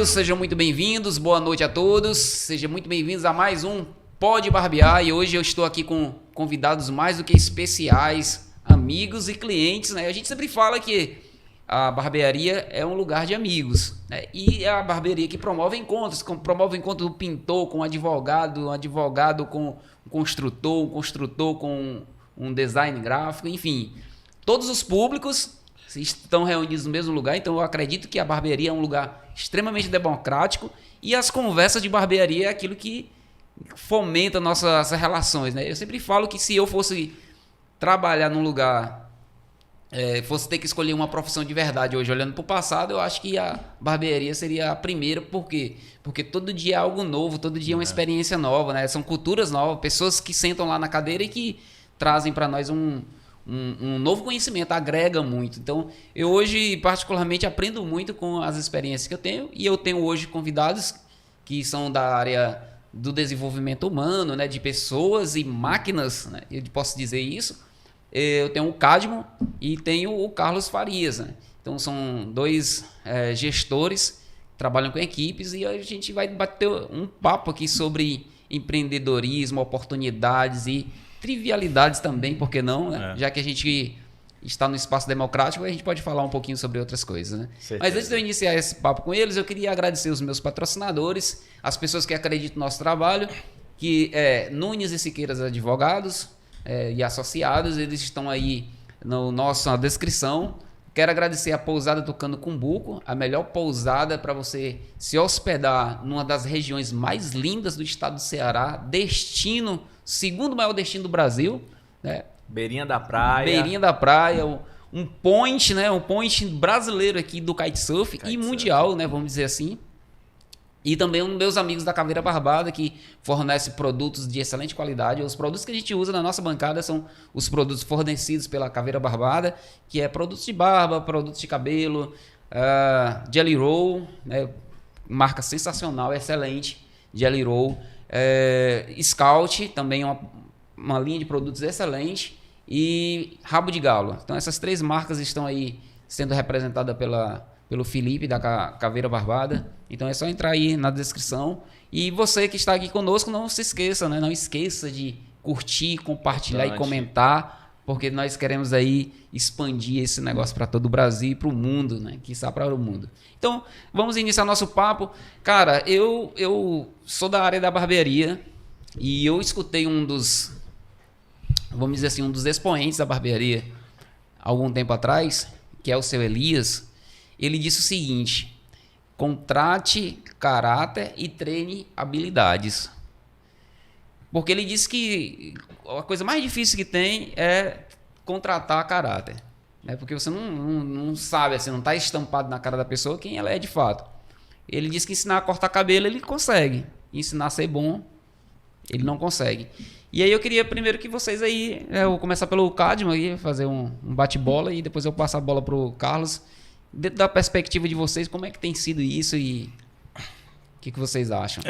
todos, sejam muito bem-vindos, boa noite a todos, sejam muito bem-vindos a mais um Pode Barbear e hoje eu estou aqui com convidados mais do que especiais, amigos e clientes, né? A gente sempre fala que a barbearia é um lugar de amigos, né? E é a barbearia que promove encontros, promove o encontro do pintor com um advogado com um construtor com um design gráfico, enfim, todos os públicos estão reunidos no mesmo lugar, então eu acredito que a barbearia é um lugar extremamente democrático e as conversas de barbearia é aquilo que fomenta nossas relações, né? Eu sempre falo que se eu fosse trabalhar num lugar, fosse ter que escolher uma profissão de verdade hoje, olhando para o passado, eu acho que a barbearia seria a primeira, por quê? Porque todo dia é algo novo, todo dia é uma experiência nova, né? São culturas novas, pessoas que sentam lá na cadeira e que trazem para nós um novo conhecimento, agrega muito. Então, eu hoje, particularmente, aprendo muito com as experiências que eu tenho, e eu tenho hoje convidados que são da área do desenvolvimento humano, né, de pessoas e máquinas, né, eu posso dizer isso. Eu tenho o Cadmo e tenho o Carlos Farias, né? Então, são dois gestores que trabalham com equipes e a gente vai bater um papo aqui sobre empreendedorismo, oportunidades e trivialidades também, por que não, né? Já que a gente está no espaço democrático, a gente pode falar um pouquinho sobre outras coisas, né? Mas antes de eu iniciar esse papo com eles, eu queria agradecer os meus patrocinadores, as pessoas que acreditam no nosso trabalho, que Nunes e Siqueiras Advogados e Associados, eles estão aí na descrição. Quero agradecer a Pousada Tucano Cumbuco, a melhor pousada para você se hospedar numa das regiões mais lindas do estado do Ceará, segundo maior destino do Brasil, né? Beirinha da praia, um point, né? Um point brasileiro aqui do kitesurf e mundial, né? Vamos dizer assim. E também um dos meus amigos da Caveira Barbada, que fornece produtos de excelente qualidade. Os produtos que a gente usa na nossa bancada são os produtos fornecidos pela Caveira Barbada, que é produtos de barba, produtos de cabelo, Jelly Roll, né? Marca sensacional, excelente, Jelly Roll. Scout, também uma linha de produtos excelente, e Rabo de Galo. Então essas três marcas estão aí sendo representadas pelo Felipe da Caveira Barbada. Então é só entrar aí na descrição. E você que está aqui conosco, não se esqueça, né? Não esqueça de curtir, compartilhar e comentar, porque nós queremos aí expandir esse negócio para todo o Brasil e para o mundo, né? Quiçá para o mundo. Então, vamos iniciar nosso papo. Cara, eu sou da área da barbearia e eu escutei um dos expoentes da barbearia algum tempo atrás, que é o seu Elias. Ele disse o seguinte: contrate caráter e treine habilidades. Porque ele disse que a coisa mais difícil que tem é contratar caráter, né? Porque você não sabe, assim, não está estampado na cara da pessoa quem ela é de fato. Ele disse que ensinar a cortar cabelo ele consegue, ensinar a ser bom ele não consegue. E aí eu queria primeiro que vocês aí, eu vou começar pelo Cadmo aí, fazer um bate-bola e depois eu passo a bola pro Carlos. Dentro da perspectiva de vocês, como é que tem sido isso e o que vocês acham?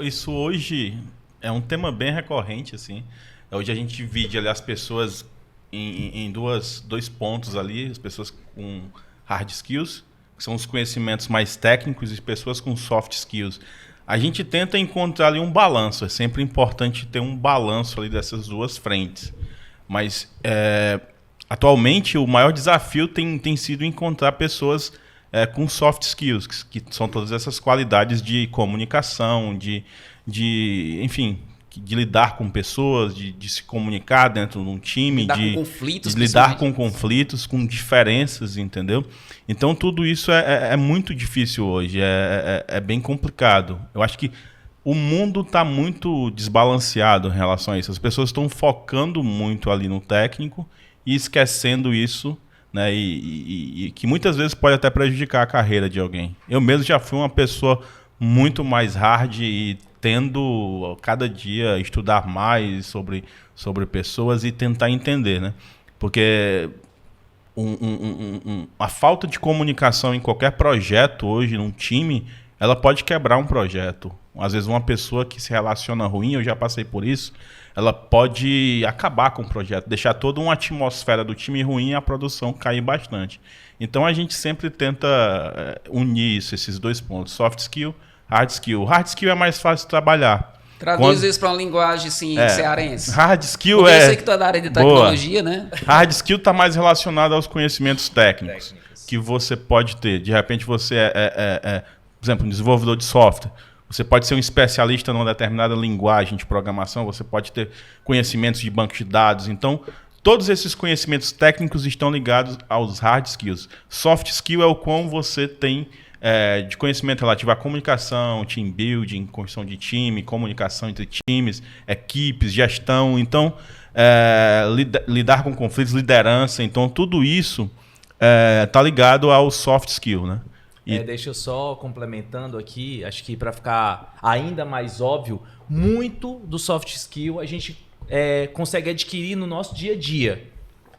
Isso hoje é um tema bem recorrente, assim. Hoje a gente divide ali as pessoas em dois pontos ali, as pessoas com hard skills, que são os conhecimentos mais técnicos, e pessoas com soft skills. A gente tenta encontrar ali um balanço, é sempre importante ter um balanço ali dessas duas frentes. Mas atualmente o maior desafio tem sido encontrar pessoas com soft skills, que são todas essas qualidades de comunicação, enfim, de lidar com pessoas, de se comunicar dentro de um time, de lidar com conflitos, com diferenças, entendeu? Então tudo isso é muito difícil hoje, é bem complicado. Eu acho que o mundo está muito desbalanceado em relação a isso. As pessoas estão focando muito ali no técnico e esquecendo isso, né? E que muitas vezes pode até prejudicar a carreira de alguém. Eu mesmo já fui uma pessoa muito mais hard e tendo cada dia estudar mais sobre pessoas e tentar entender, né? Porque a falta de comunicação em qualquer projeto hoje, num time, ela pode quebrar um projeto. Às vezes uma pessoa que se relaciona ruim, eu já passei por isso, ela pode acabar com o projeto, deixar toda uma atmosfera do time ruim e a produção cair bastante. Então a gente sempre tenta unir esses dois pontos, soft skill, hard skill. Hard skill é mais fácil de trabalhar. Traduz isso para uma linguagem assim, cearense. Hard skill porque eu sei que tu é da área de tecnologia, né? Hard skill está mais relacionado aos conhecimentos técnicos que você pode ter. De repente você por exemplo, um desenvolvedor de software. Você pode ser um especialista numa determinada linguagem de programação, você pode ter conhecimentos de banco de dados. Então, todos esses conhecimentos técnicos estão ligados aos hard skills. Soft skill é o quão você tem de conhecimento relativo à comunicação, team building, construção de time, comunicação entre times, equipes, gestão. Então, lidar com conflitos, liderança. Então, tudo isso está ligado ao soft skill, né? Deixa eu só complementando aqui, acho que para ficar ainda mais óbvio, muito do soft skill a gente consegue adquirir no nosso dia a dia,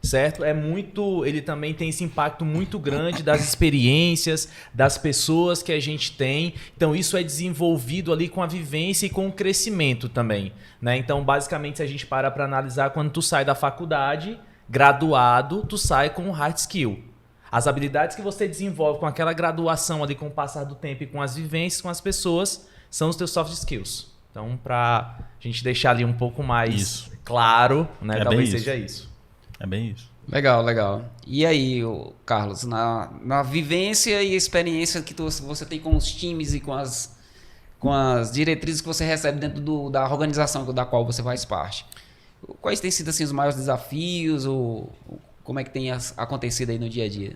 certo? Ele também tem esse impacto muito grande das experiências, das pessoas que a gente tem. Então isso é desenvolvido ali com a vivência e com o crescimento também, né? Então basicamente se a gente para analisar, quando tu sai da faculdade, graduado, tu sai com um hard skill. As habilidades que você desenvolve com aquela graduação ali, com o passar do tempo e com as vivências com as pessoas, são os teus soft skills. Então, para a gente deixar ali um pouco mais claro, né? Talvez seja isso. É bem isso. Legal, legal. E aí, Carlos, na vivência e experiência que você tem com os times e com as diretrizes que você recebe dentro da organização da qual você faz parte, quais têm sido assim, os maiores desafios ou como é que tem acontecido aí no dia a dia?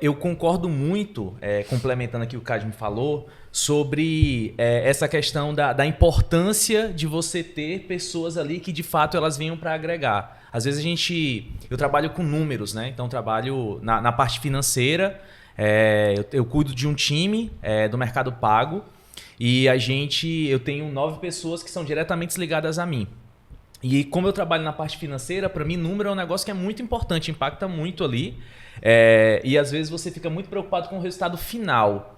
Eu concordo muito, complementando aqui o que o Cadme falou, sobre essa questão da importância de você ter pessoas ali que de fato elas venham para agregar. Às vezes eu trabalho com números, né? Então trabalho na parte financeira, eu cuido de um time do Mercado Pago e eu tenho 9 pessoas que são diretamente ligadas a mim. E como eu trabalho na parte financeira, para mim número é um negócio que é muito importante, impacta muito ali. E às vezes você fica muito preocupado com o resultado final.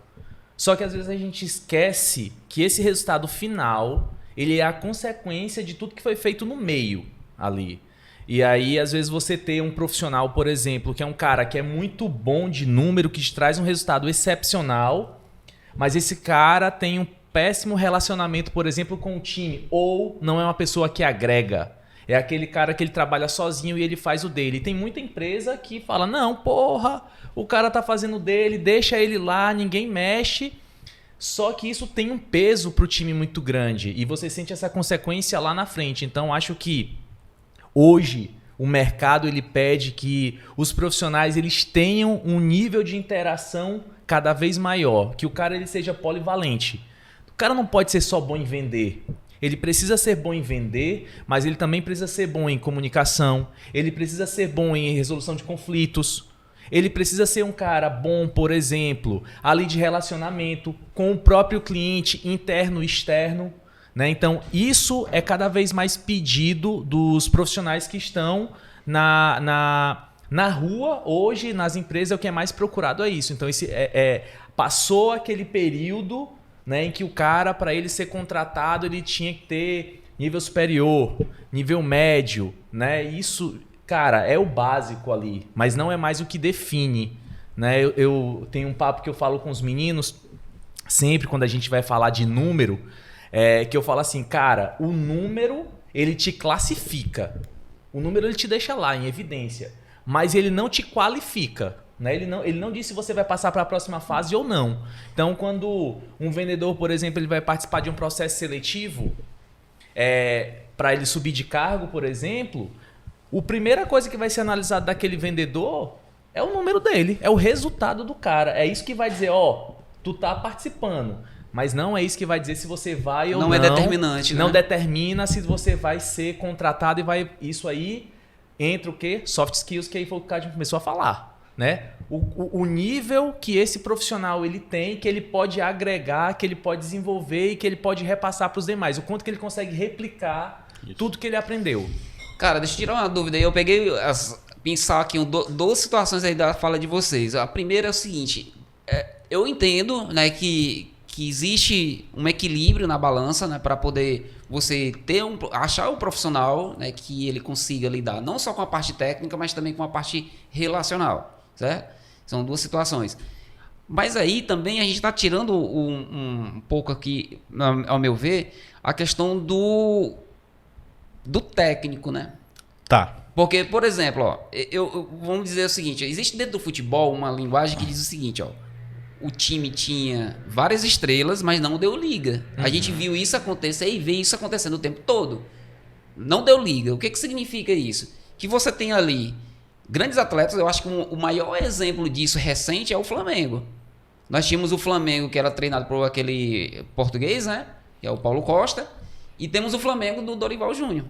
Só que às vezes a gente esquece que esse resultado final, ele é a consequência de tudo que foi feito no meio ali. E aí às vezes você ter um profissional, por exemplo, que é um cara que é muito bom de número, que te traz um resultado excepcional, mas esse cara tem um péssimo relacionamento, por exemplo, com o time, ou não é uma pessoa que agrega. É aquele cara que ele trabalha sozinho e ele faz o dele. E tem muita empresa que fala, não, porra, o cara tá fazendo o dele, deixa ele lá, ninguém mexe. Só que isso tem um peso pro time muito grande e você sente essa consequência lá na frente. Então, acho que hoje o mercado ele pede que os profissionais eles tenham um nível de interação cada vez maior, que o cara ele seja polivalente. O cara não pode ser só bom em vender. Ele precisa ser bom em vender, mas ele também precisa ser bom em comunicação. Ele precisa ser bom em resolução de conflitos. Ele precisa ser um cara bom, por exemplo, ali de relacionamento com o próprio cliente, interno e externo, né? Então, isso é cada vez mais pedido dos profissionais que estão na rua. Hoje, nas empresas, o que é mais procurado é isso. Então, passou aquele período, né, em que o cara, para ele ser contratado, ele tinha que ter nível superior, nível médio, né? Isso, cara, é o básico ali, mas não é mais o que define, né? Eu tenho um papo que eu falo com os meninos, sempre quando a gente vai falar de número, que eu falo assim, cara, o número, ele te classifica. O número, ele te deixa lá, em evidência, mas ele não te qualifica. Né? Ele não diz se você vai passar para a próxima fase ou não. Então, quando um vendedor, por exemplo, ele vai participar de um processo seletivo, para ele subir de cargo, por exemplo, a primeira coisa que vai ser analisada daquele vendedor é o número dele, é o resultado do cara. É isso que vai dizer, tu tá participando. Mas não é isso que vai dizer se você vai ou não. Não é determinante, não né? Determina se você vai ser contratado e vai... Isso aí entra o quê? Soft skills, que aí foi o que o Cadme começou a falar. Né? O nível que esse profissional ele tem, que ele pode agregar, que ele pode desenvolver e que ele pode repassar para os demais. O quanto que ele consegue replicar tudo que ele aprendeu. Cara, deixa eu tirar uma dúvida aí. Eu peguei pensar aqui duas situações aí da fala de vocês. A primeira é o seguinte, eu entendo, né, que que existe um equilíbrio na balança, né, para poder você achar o profissional, né, que ele consiga lidar não só com a parte técnica, mas também com a parte relacional, certo? São duas situações. Mas aí também a gente está tirando um pouco aqui, ao meu ver, a questão do técnico, né? Tá. Porque, por exemplo, ó, vamos dizer o seguinte, existe dentro do futebol uma linguagem que diz o seguinte, ó, o time tinha várias estrelas, mas não deu liga. A gente viu isso acontecer e vê isso acontecendo o tempo todo. Não deu liga. O que significa isso? Que você tem ali grandes atletas, eu acho que o maior exemplo disso recente é o Flamengo. Nós tínhamos o Flamengo, que era treinado por aquele português, né? Que é o Paulo Costa. E temos o Flamengo do Dorival Júnior.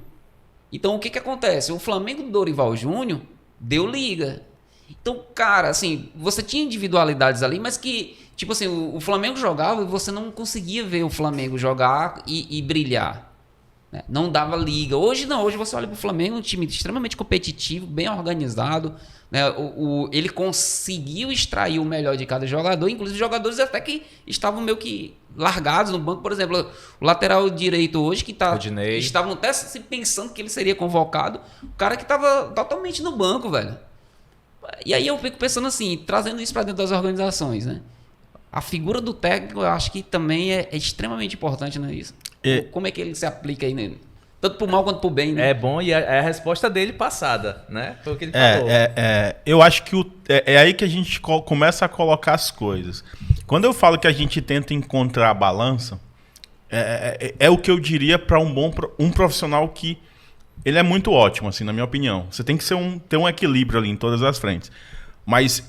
Então, o que acontece? O Flamengo do Dorival Júnior deu liga. Então, cara, assim, você tinha individualidades ali, mas que, tipo assim, o Flamengo jogava e você não conseguia ver o Flamengo jogar e brilhar. Né? Não dava liga. Hoje não, hoje você olha pro Flamengo, um time extremamente competitivo, bem organizado. Né? Ele conseguiu extrair o melhor de cada jogador, inclusive jogadores até que estavam meio que largados no banco. Por exemplo, o lateral direito hoje, que estavam até se pensando que ele seria convocado, o cara que estava totalmente no banco, velho. E aí eu fico pensando assim, trazendo isso para dentro das organizações, né? A figura do técnico, eu acho que também é extremamente importante, não é isso? Como é que ele se aplica aí nele? Tanto pro mal quanto pro bem, né? É bom, e é a resposta dele passada, né? Foi o que ele falou. Eu acho que é aí que a gente começa a colocar as coisas. Quando eu falo que a gente tenta encontrar a balança, é o que eu diria para um profissional que ele é muito ótimo, assim, na minha opinião. Você tem que ter um equilíbrio ali em todas as frentes. Mas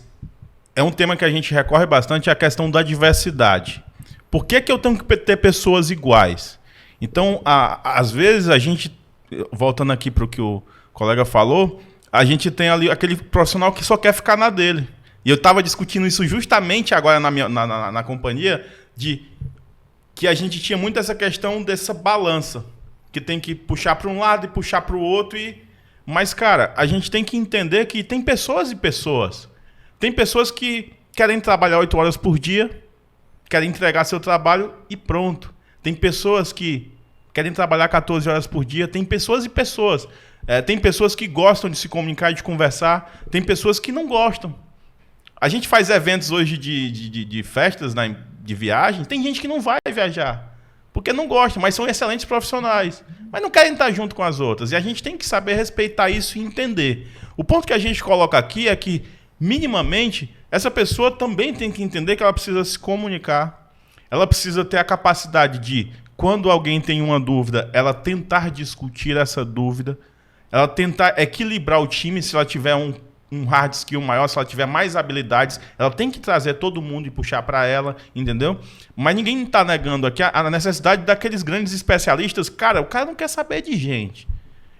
é um tema que a gente recorre bastante, é a questão da diversidade. Por que eu tenho que ter pessoas iguais? Então, às vezes, a gente, voltando aqui para o que o colega falou, a gente tem ali aquele profissional que só quer ficar na dele. E eu estava discutindo isso justamente agora na companhia, de que a gente tinha muito essa questão dessa balança, que tem que puxar para um lado e puxar para o outro. Mas, cara, a gente tem que entender que tem pessoas e pessoas. Tem pessoas que querem trabalhar 8 horas por dia, querem entregar seu trabalho e pronto. Tem pessoas que querem trabalhar 14 horas por dia. Tem pessoas e pessoas. Tem pessoas que gostam de se comunicar e de conversar. Tem pessoas que não gostam. A gente faz eventos hoje de festas, né, de viagem. Tem gente que não vai viajar porque não gosta, mas são excelentes profissionais. Mas não querem estar junto com as outras. E a gente tem que saber respeitar isso e entender. O ponto que a gente coloca aqui é que, minimamente, essa pessoa também tem que entender que ela precisa se comunicar. Ela precisa ter a capacidade de, quando alguém tem uma dúvida, ela tentar discutir essa dúvida. Ela tentar equilibrar o time se ela tiver um hard skill maior, se ela tiver mais habilidades, ela tem que trazer todo mundo e puxar para ela, entendeu? Mas ninguém está negando aqui a necessidade daqueles grandes especialistas. Cara, o cara não quer saber de gente.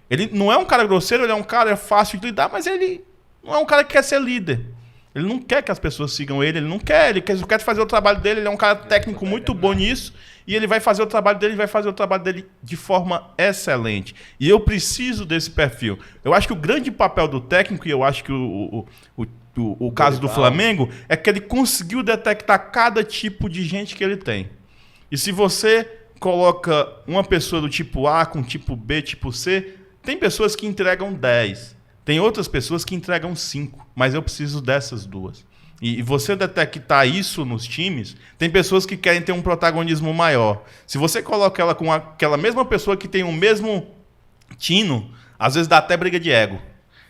Ele não é um cara grosseiro, ele é um cara fácil de lidar, mas ele não é um cara que quer ser líder. Ele não quer que as pessoas sigam ele não quer, ele quer fazer o trabalho dele, ele é um cara técnico muito bom nisso, e ele vai fazer o trabalho dele, de forma excelente. E eu preciso desse perfil. Eu acho que o grande papel do técnico, e eu acho que o caso do Flamengo, é que ele conseguiu detectar cada tipo de gente que ele tem. E se você coloca uma pessoa do tipo A com tipo B, tipo C, tem pessoas que entregam 10. Tem outras pessoas que entregam 5, mas eu preciso dessas duas. E você detectar isso nos times, tem pessoas que querem ter um protagonismo maior. Se você coloca ela com aquela mesma pessoa que tem o mesmo tino, às vezes dá até briga de ego.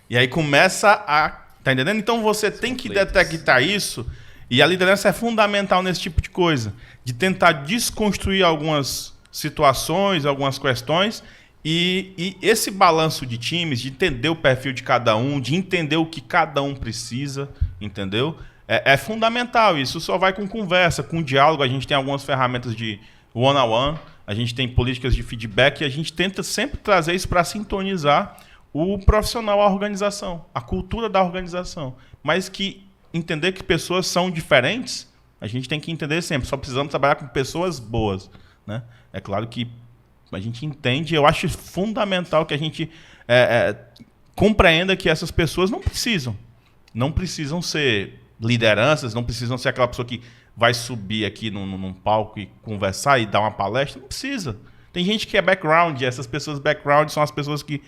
E aí começa a... Tá entendendo? Então você tem que detectar isso, e a liderança é fundamental nesse tipo de coisa. De tentar desconstruir algumas situações, algumas questões. E esse balanço de times, de entender o perfil de cada um, de entender o que cada um precisa, entendeu? É fundamental. Isso só vai com conversa, com diálogo. A gente tem algumas ferramentas de one-on-one, a gente tem políticas de feedback, e a gente tenta sempre trazer isso para sintonizar o profissional, a organização, a cultura da organização. Mas que entender que pessoas são diferentes, a gente tem que entender sempre. Só precisamos trabalhar com pessoas boas, né? É claro que a gente entende, eu acho fundamental que a gente compreenda que essas pessoas não precisam ser lideranças, não precisam ser aquela pessoa que vai subir aqui num palco e conversar e dar uma palestra. Não precisa. Tem gente que é background, e essas pessoas background são as pessoas que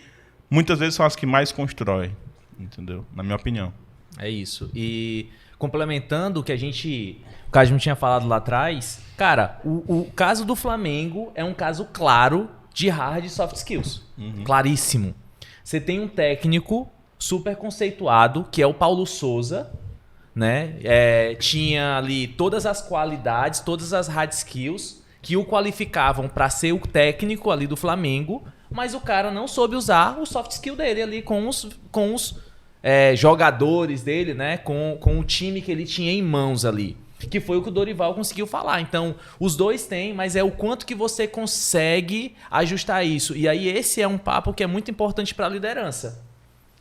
muitas vezes são as que mais constroem, entendeu? Na minha opinião. É isso. E complementando o que o Cássio tinha falado lá atrás, cara, o caso do Flamengo é um caso claro de hard e soft skills. Claríssimo. Você tem um técnico super conceituado, que é o Paulo Souza, né? Tinha ali todas as qualidades, todas as hard skills que o qualificavam para ser o técnico ali do Flamengo, mas o cara não soube usar o soft skill dele ali com os jogadores dele, né? Com o time que ele tinha em mãos ali. Que foi o que o Dorival conseguiu falar. Então, os dois têm, mas é o quanto que você consegue ajustar isso. E aí esse é um papo que é muito importante para a liderança.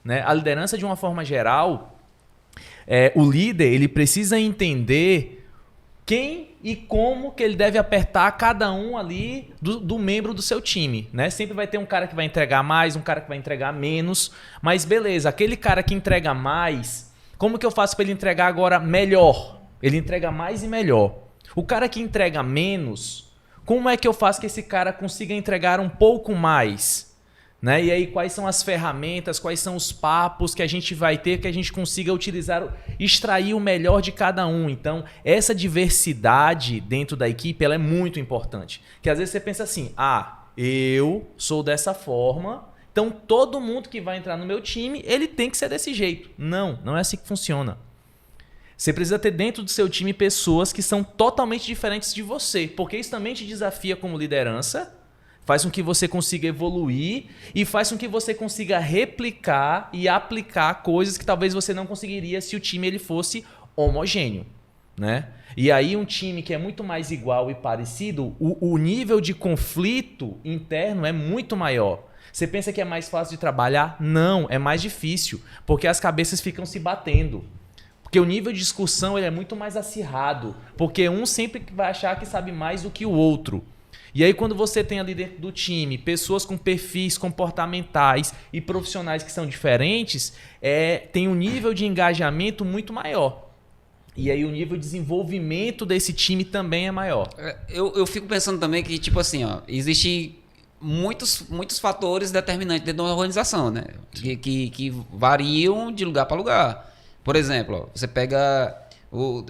Né? A liderança, de uma forma geral, o líder ele precisa entender quem e como que ele deve apertar cada um ali do membro do seu time. Né? Sempre vai ter um cara que vai entregar mais, um cara que vai entregar menos. Mas beleza, aquele cara que entrega mais, como que eu faço para ele entregar agora melhor? Ele entrega mais e melhor. O cara que entrega menos, como é que eu faço que esse cara consiga entregar um pouco mais? Né? E aí, quais são as ferramentas, quais são os papos que a gente vai ter que a gente consiga utilizar, extrair o melhor de cada um. Então, essa diversidade dentro da equipe ela é muito importante. Porque às vezes você pensa assim, eu sou dessa forma, então todo mundo que vai entrar no meu time, ele tem que ser desse jeito. Não é assim que funciona. Você precisa ter dentro do seu time pessoas que são totalmente diferentes de você, porque isso também te desafia como liderança, faz com que você consiga evoluir e faz com que você consiga replicar e aplicar coisas que talvez você não conseguiria se o time ele fosse homogêneo. Né? E aí um time que é muito mais igual e parecido, o nível de conflito interno é muito maior. Você pensa que é mais fácil de trabalhar? Não, é mais difícil, porque as cabeças ficam se batendo. Porque o nível de discussão ele é muito mais acirrado. Porque um sempre vai achar que sabe mais do que o outro. E aí quando você tem ali dentro do time pessoas com perfis comportamentais e profissionais que são diferentes, tem um nível de engajamento muito maior. E aí o nível de desenvolvimento desse time também é maior. Eu fico pensando também que, tipo assim, existe muitos fatores determinantes dentro de uma organização, né? Que variam de lugar para lugar. Por exemplo, você pega...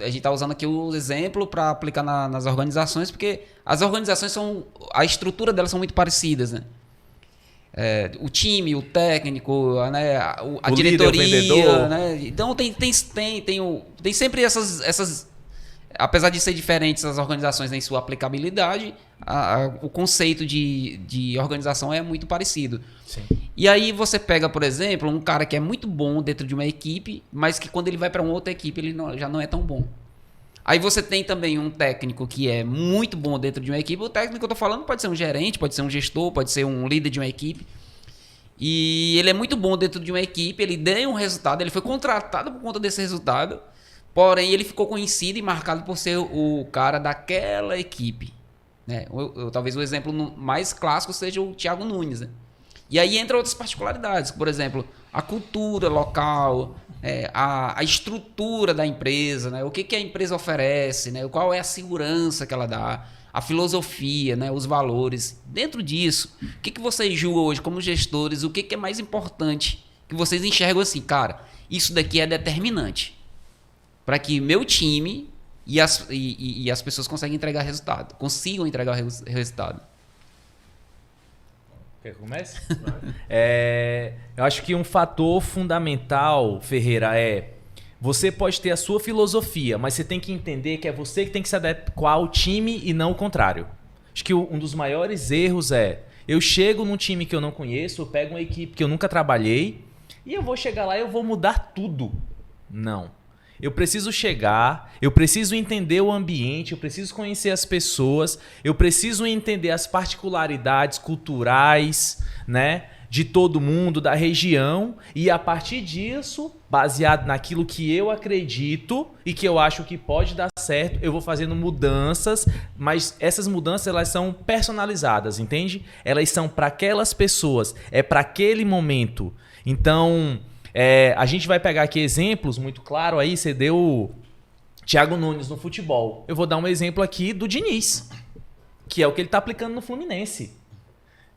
a gente está usando aqui o exemplo para aplicar nas organizações, porque as organizações a estrutura delas são muito parecidas, né? O time, o técnico, né? a diretoria, líder, né? Então tem sempre essas... Apesar de ser diferentes as organizações em sua aplicabilidade, o conceito de organização é muito parecido. Sim. E aí você pega, por exemplo, um cara que é muito bom dentro de uma equipe, mas que quando ele vai para uma outra equipe ele já não é tão bom. Aí você tem também um técnico que é muito bom dentro de uma equipe. O técnico que eu tô falando pode ser um gerente, pode ser um gestor, pode ser um líder de uma equipe. E ele é muito bom dentro de uma equipe, ele deu um resultado, ele foi contratado por conta desse resultado, porém ele ficou conhecido e marcado por ser o cara daquela equipe. Né? Talvez o exemplo mais clássico seja o Thiago Nunes, né? E aí entra outras particularidades, por exemplo, a cultura local, a estrutura da empresa, né? O que a empresa oferece, né? Qual é a segurança que ela dá, a filosofia, né? Os valores. Dentro disso, o que vocês julgam hoje como gestores, o que é mais importante que vocês enxergam assim, cara, isso daqui é determinante para que meu time e as pessoas consigam entregar resultado. Quer que comece? Eu acho que um fator fundamental, Ferreira, você pode ter a sua filosofia, mas você tem que entender que é você que tem que se adequar ao time e não o contrário. Acho que um dos maiores erros eu chego num time que eu não conheço, eu pego uma equipe que eu nunca trabalhei e eu vou chegar lá e eu vou mudar tudo. Não. Eu preciso chegar, eu preciso entender o ambiente, eu preciso conhecer as pessoas, eu preciso entender as particularidades culturais, né, de todo mundo, da região, e a partir disso, baseado naquilo que eu acredito e que eu acho que pode dar certo, eu vou fazendo mudanças, mas essas mudanças elas são personalizadas, entende? Elas são para aquelas pessoas, para aquele momento. Então, A gente vai pegar aqui exemplos muito claros aí, você deu o Thiago Nunes no futebol. Eu vou dar um exemplo aqui do Diniz, que é o que ele está aplicando no Fluminense.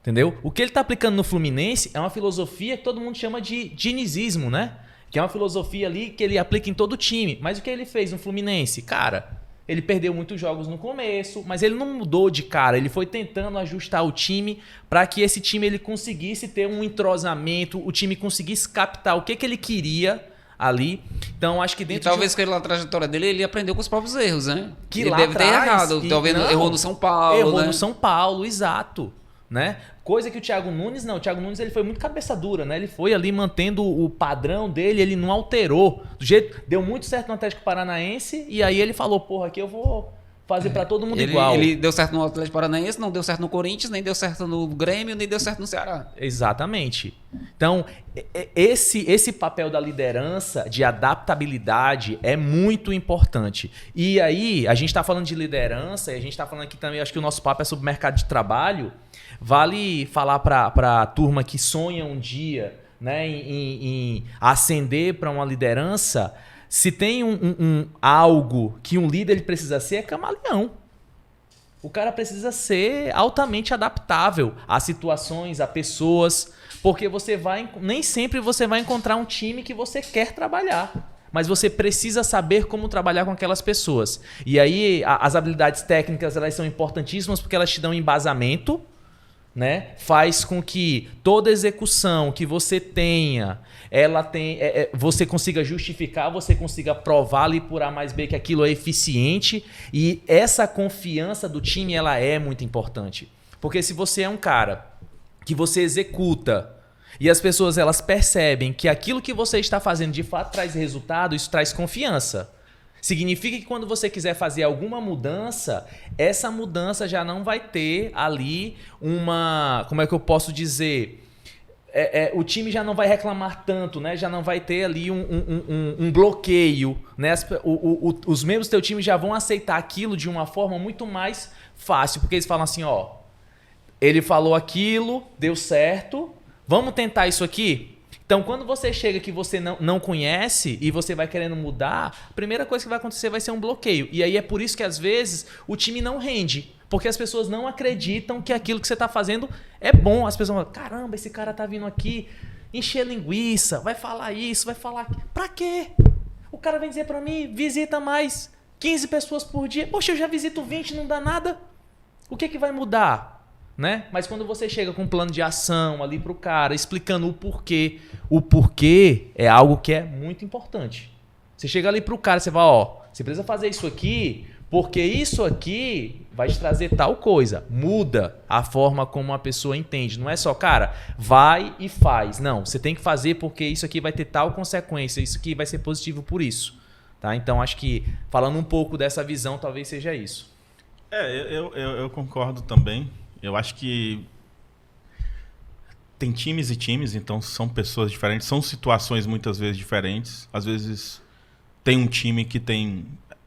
Entendeu? O que ele está aplicando no Fluminense é uma filosofia que todo mundo chama de dinizismo, né? Que é uma filosofia ali que ele aplica em todo o time. Mas o que ele fez no Fluminense? Cara, ele perdeu muitos jogos no começo, mas ele não mudou de cara. Ele foi tentando ajustar o time para que esse time ele conseguisse ter um entrosamento, o time conseguisse captar o que ele queria ali. Então, acho que dentro talvez que na trajetória dele ele aprendeu com os próprios erros, né? Que ele lá deve ter atrás, errado. Talvez errou no São Paulo, Errou né? no São Paulo, exato. Né? Coisa que o Thiago Nunes não. O Thiago Nunes ele foi muito cabeça dura, né? Ele foi ali mantendo o padrão dele, ele não alterou. Do jeito deu muito certo no Atlético Paranaense e aí ele falou, porra, aqui eu vou fazer pra todo mundo igual. Ele deu certo no Atlético Paranaense, não deu certo no Corinthians, nem deu certo no Grêmio, nem deu certo no Ceará. Exatamente. Então, esse papel da liderança, de adaptabilidade, é muito importante. E aí, a gente está falando de liderança, e a gente está falando aqui também, acho que o nosso papo é sobre mercado de trabalho. Vale falar para a turma que sonha um dia, né, em ascender para uma liderança, se tem algo que um líder ele precisa ser, é camaleão. O cara precisa ser altamente adaptável a situações, a pessoas, porque nem sempre você vai encontrar um time que você quer trabalhar. Mas você precisa saber como trabalhar com aquelas pessoas. E aí as habilidades técnicas elas são importantíssimas porque elas te dão embasamento, né? Faz com que toda execução que você tenha, você consiga justificar, você consiga provar ali por A mais B que aquilo é eficiente, e essa confiança do time ela é muito importante. Porque se você é um cara que você executa e as pessoas elas percebem que aquilo que você está fazendo de fato traz resultado, isso traz confiança. Significa que quando você quiser fazer alguma mudança, essa mudança já não vai ter ali como é que eu posso dizer? O time já não vai reclamar tanto, né? Já não vai ter ali um bloqueio, né? Os membros do teu time já vão aceitar aquilo de uma forma muito mais fácil, porque eles falam assim, ó, ele falou aquilo, deu certo, vamos tentar isso aqui? Então, quando você chega que você não conhece e você vai querendo mudar, a primeira coisa que vai acontecer vai ser um bloqueio. E aí é por isso que, às vezes, o time não rende. Porque as pessoas não acreditam que aquilo que você está fazendo é bom. As pessoas falam, caramba, esse cara tá vindo aqui encher linguiça, vai falar isso, vai falar aquilo. Pra quê? O cara vem dizer pra mim, visita mais 15 pessoas por dia. Poxa, eu já visito 20, não dá nada. O que vai mudar? Né? Mas quando você chega com um plano de ação ali pro cara, explicando o porquê é algo que é muito importante. Você chega ali pro cara, você vai, ó, você precisa fazer isso aqui, porque isso aqui vai te trazer tal coisa. Muda a forma como a pessoa entende. Não é só, cara, vai e faz. Não, você tem que fazer porque isso aqui vai ter tal consequência, isso aqui vai ser positivo por isso. Tá? Então, acho que falando um pouco dessa visão, talvez seja isso. Eu concordo também. Eu acho que tem times e times, então são pessoas diferentes, são situações muitas vezes diferentes. Às vezes tem um time que tem...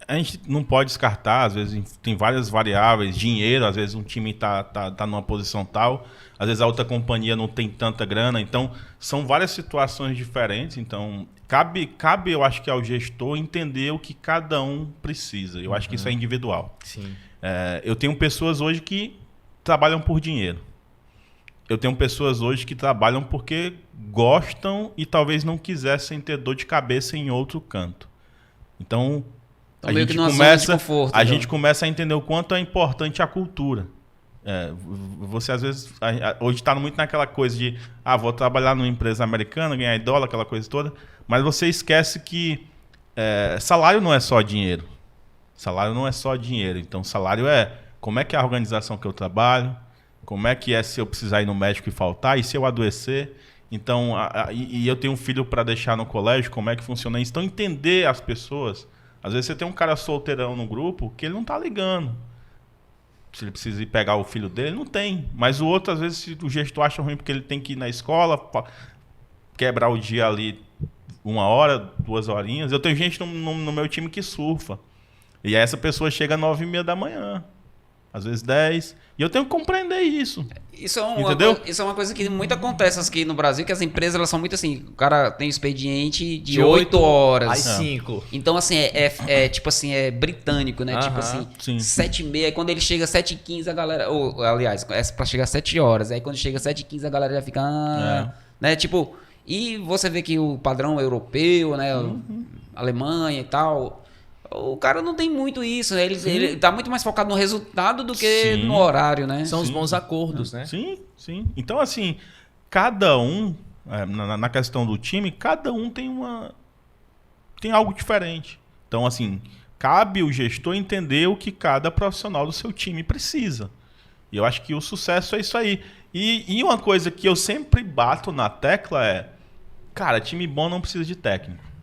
A gente não pode descartar, às vezes tem várias variáveis, dinheiro, às vezes um time tá numa posição tal, às vezes a outra companhia não tem tanta grana, então são várias situações diferentes, então cabe eu acho que ao gestor entender o que cada um precisa. Eu acho que isso é individual. Sim. Eu tenho pessoas hoje que trabalham por dinheiro. Eu tenho pessoas hoje que trabalham porque gostam e talvez não quisessem ter dor de cabeça em outro canto. Então, a gente começa a entender o quanto é importante a cultura. Você, às vezes, hoje está muito naquela coisa de vou trabalhar numa empresa americana, ganhar dólar, aquela coisa toda, mas você esquece que salário não é só dinheiro. Salário não é só dinheiro. Então, salário é como é que é a organização que eu trabalho, como é que é se eu precisar ir no médico e faltar, e se eu adoecer. Então, e eu tenho um filho para deixar no colégio, como é que funciona isso? Então, entender as pessoas. Às vezes você tem um cara solteirão no grupo que ele não está ligando. Se ele precisa ir pegar o filho dele, não tem. Mas o outro, às vezes, se o gestor acha ruim porque ele tem que ir na escola, quebrar o dia ali 1 hora, 2 horinhas. Eu tenho gente no meu time que surfa. E aí essa pessoa chega às 9h30 da manhã. às vezes 10. E eu tenho que compreender isso. Entendeu? Isso é uma coisa que muito acontece aqui no Brasil, que as empresas elas são muito assim, o cara tem um expediente de 8 horas. Às 5. Então, assim, tipo assim, é britânico, né? Tipo assim, 7h30, aí quando ele chega às 7h15, a galera... aliás, é pra chegar às 7 horas. Aí quando chega às 7h15, a galera já fica... né? Tipo, e você vê que o padrão europeu, né? Alemanha e tal... O cara não tem muito isso, né? Ele tá muito mais focado no resultado do que no horário, né? São os bons acordos, né? Sim. Então, assim, cada um, na questão do time, cada um tem algo diferente. Então, assim, cabe o gestor entender o que cada profissional do seu time precisa. E eu acho que o sucesso é isso aí. E uma coisa que eu sempre bato na tecla é, cara, time bom não precisa de técnico.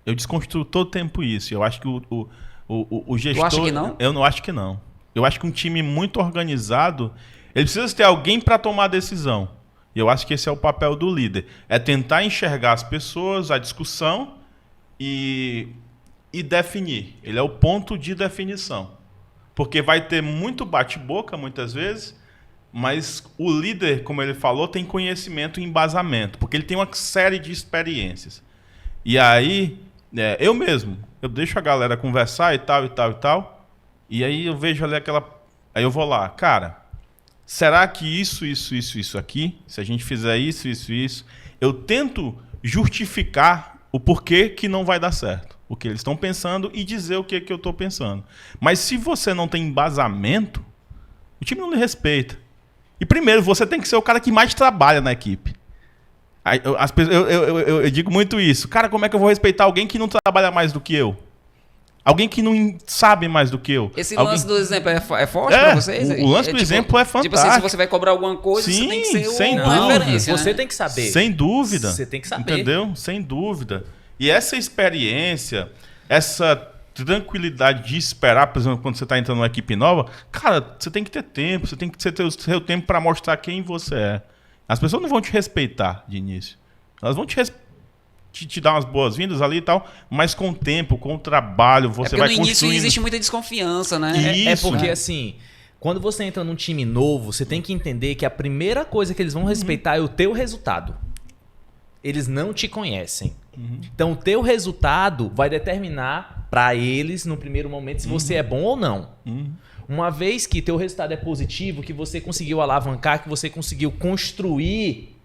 Eu desconstruo todo tempo isso. Eu acho que o gestor... Tu acha que não? Eu não acho que não. Eu acho que um time muito organizado, ele precisa ter alguém para tomar a decisão. E eu acho que esse é o papel do líder. É tentar enxergar as pessoas, a discussão e definir. Ele é o ponto de definição. Porque vai ter muito bate-boca, muitas vezes, mas o líder, como ele falou, tem conhecimento e embasamento. Porque ele tem uma série de experiências. E aí... eu mesmo, eu deixo a galera conversar e tal. E aí eu vejo ali aí eu vou lá, cara, será que isso aqui, se a gente fizer isso, eu tento justificar o porquê que não vai dar certo. O que eles estão pensando e dizer o que eu estou pensando. Mas se você não tem embasamento, o time não lhe respeita. E primeiro, você tem que ser o cara que mais trabalha na equipe. Eu digo muito isso. Cara, como é que eu vou respeitar alguém que não trabalha mais do que eu? Alguém que não sabe mais do que eu. Esse lance do exemplo é forte pra vocês? O lance do exemplo é fantástico. Tipo assim, se você vai cobrar alguma coisa, você tem que ser uma referência. Você tem que saber. Sem dúvida. Você tem que saber. Entendeu? Sem dúvida. E essa experiência, essa tranquilidade de esperar, por exemplo, quando você está entrando numa equipe nova, cara, você tem que ter tempo, você tem que ter o seu tempo para mostrar quem você é. As pessoas não vão te respeitar de início. Elas vão te dar umas boas-vindas ali e tal, mas com o tempo, com o trabalho, você vai construindo. No início existe muita desconfiança, né? Isso, porque assim, quando você entra num time novo, você tem que entender que a primeira coisa que eles vão respeitar é o teu resultado. Eles não te conhecem. Então, o teu resultado vai determinar para eles, no primeiro momento, se você é bom ou não. Uma vez que teu resultado é positivo, que você conseguiu alavancar, que você conseguiu construir,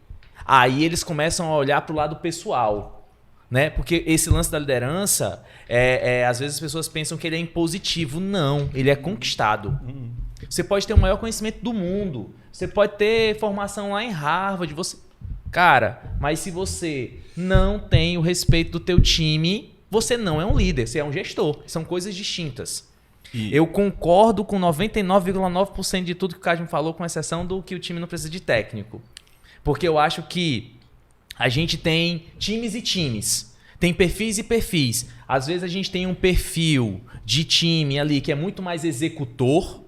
aí eles começam a olhar para o lado pessoal, né? Porque esse lance da liderança, às vezes as pessoas pensam que ele é impositivo. Não, ele é conquistado. Você pode ter o maior conhecimento do mundo, você pode ter formação lá em Harvard, cara, mas se você não tem o respeito do teu time, você não é um líder, você é um gestor. São coisas distintas. Eu concordo com 99,9% de tudo que o Cadmo falou, com exceção do que o time não precisa de técnico. Porque eu acho que a gente tem times e times. Tem perfis e perfis. Às vezes a gente tem um perfil de time ali que é muito mais executor.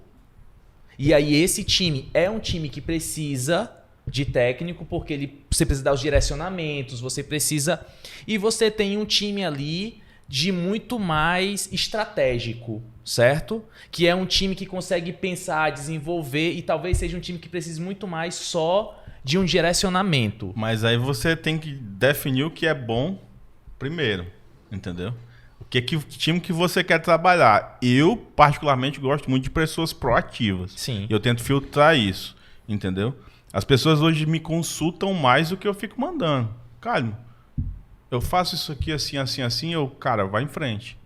E aí esse time é um time que precisa de técnico, porque você precisa dar os direcionamentos, você precisa... E você tem um time ali de muito mais estratégico, certo? Que é um time que consegue pensar, desenvolver, e talvez seja um time que precise muito mais só de um direcionamento. Mas aí você tem que definir o que é bom primeiro, entendeu? Que time que você quer trabalhar. Eu, particularmente, gosto muito de pessoas proativas. Sim. Eu tento filtrar isso, entendeu? As pessoas hoje me consultam mais do que eu fico mandando. Calma, eu faço isso aqui assim, cara, vai em frente.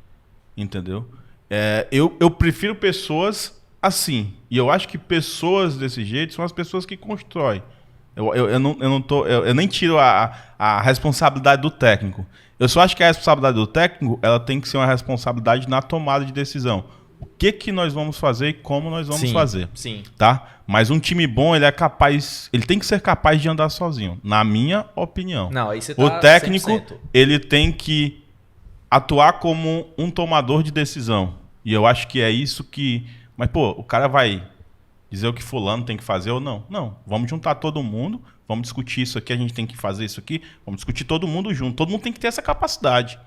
Entendeu? Eu prefiro pessoas assim. E eu acho que pessoas desse jeito são as pessoas que constroem. Eu nem tiro a responsabilidade do técnico. Eu só acho que a responsabilidade do técnico, ela tem que ser uma responsabilidade na tomada de decisão. O que nós vamos fazer e como nós vamos fazer. Sim. Tá? Mas um time bom, ele tem que ser capaz de andar sozinho, na minha opinião. Não, aí você tá o técnico, 100%. ele tem que atuar como um tomador de decisão. E eu acho que é isso que... Mas, pô, o cara vai dizer o que fulano tem que fazer ou não? Não, vamos juntar todo mundo, vamos discutir isso aqui, a gente tem que fazer isso aqui, vamos discutir todo mundo junto. Todo mundo tem que ter essa capacidade.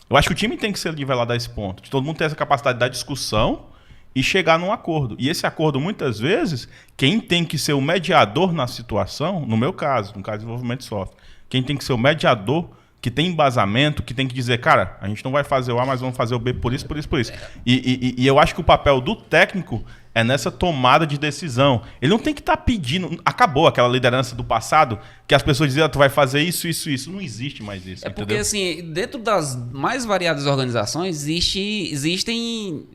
Eu acho que o time tem que ser nivelado a esse ponto. De todo mundo ter essa capacidade da discussão e chegar num acordo. E esse acordo, muitas vezes, quem tem que ser o mediador na situação, no meu caso, no caso de desenvolvimento de software, quem tem que ser o mediador, que tem embasamento, que tem que dizer, cara, a gente não vai fazer o A, mas vamos fazer o B por isso, por isso, por isso. E eu acho que o papel do técnico é nessa tomada de decisão. Ele não tem que estar pedindo... Acabou aquela liderança do passado, que as pessoas diziam, tu vai fazer isso, isso, isso. Não existe mais isso, porque, entendeu? assim, dentro das mais variadas organizações, existem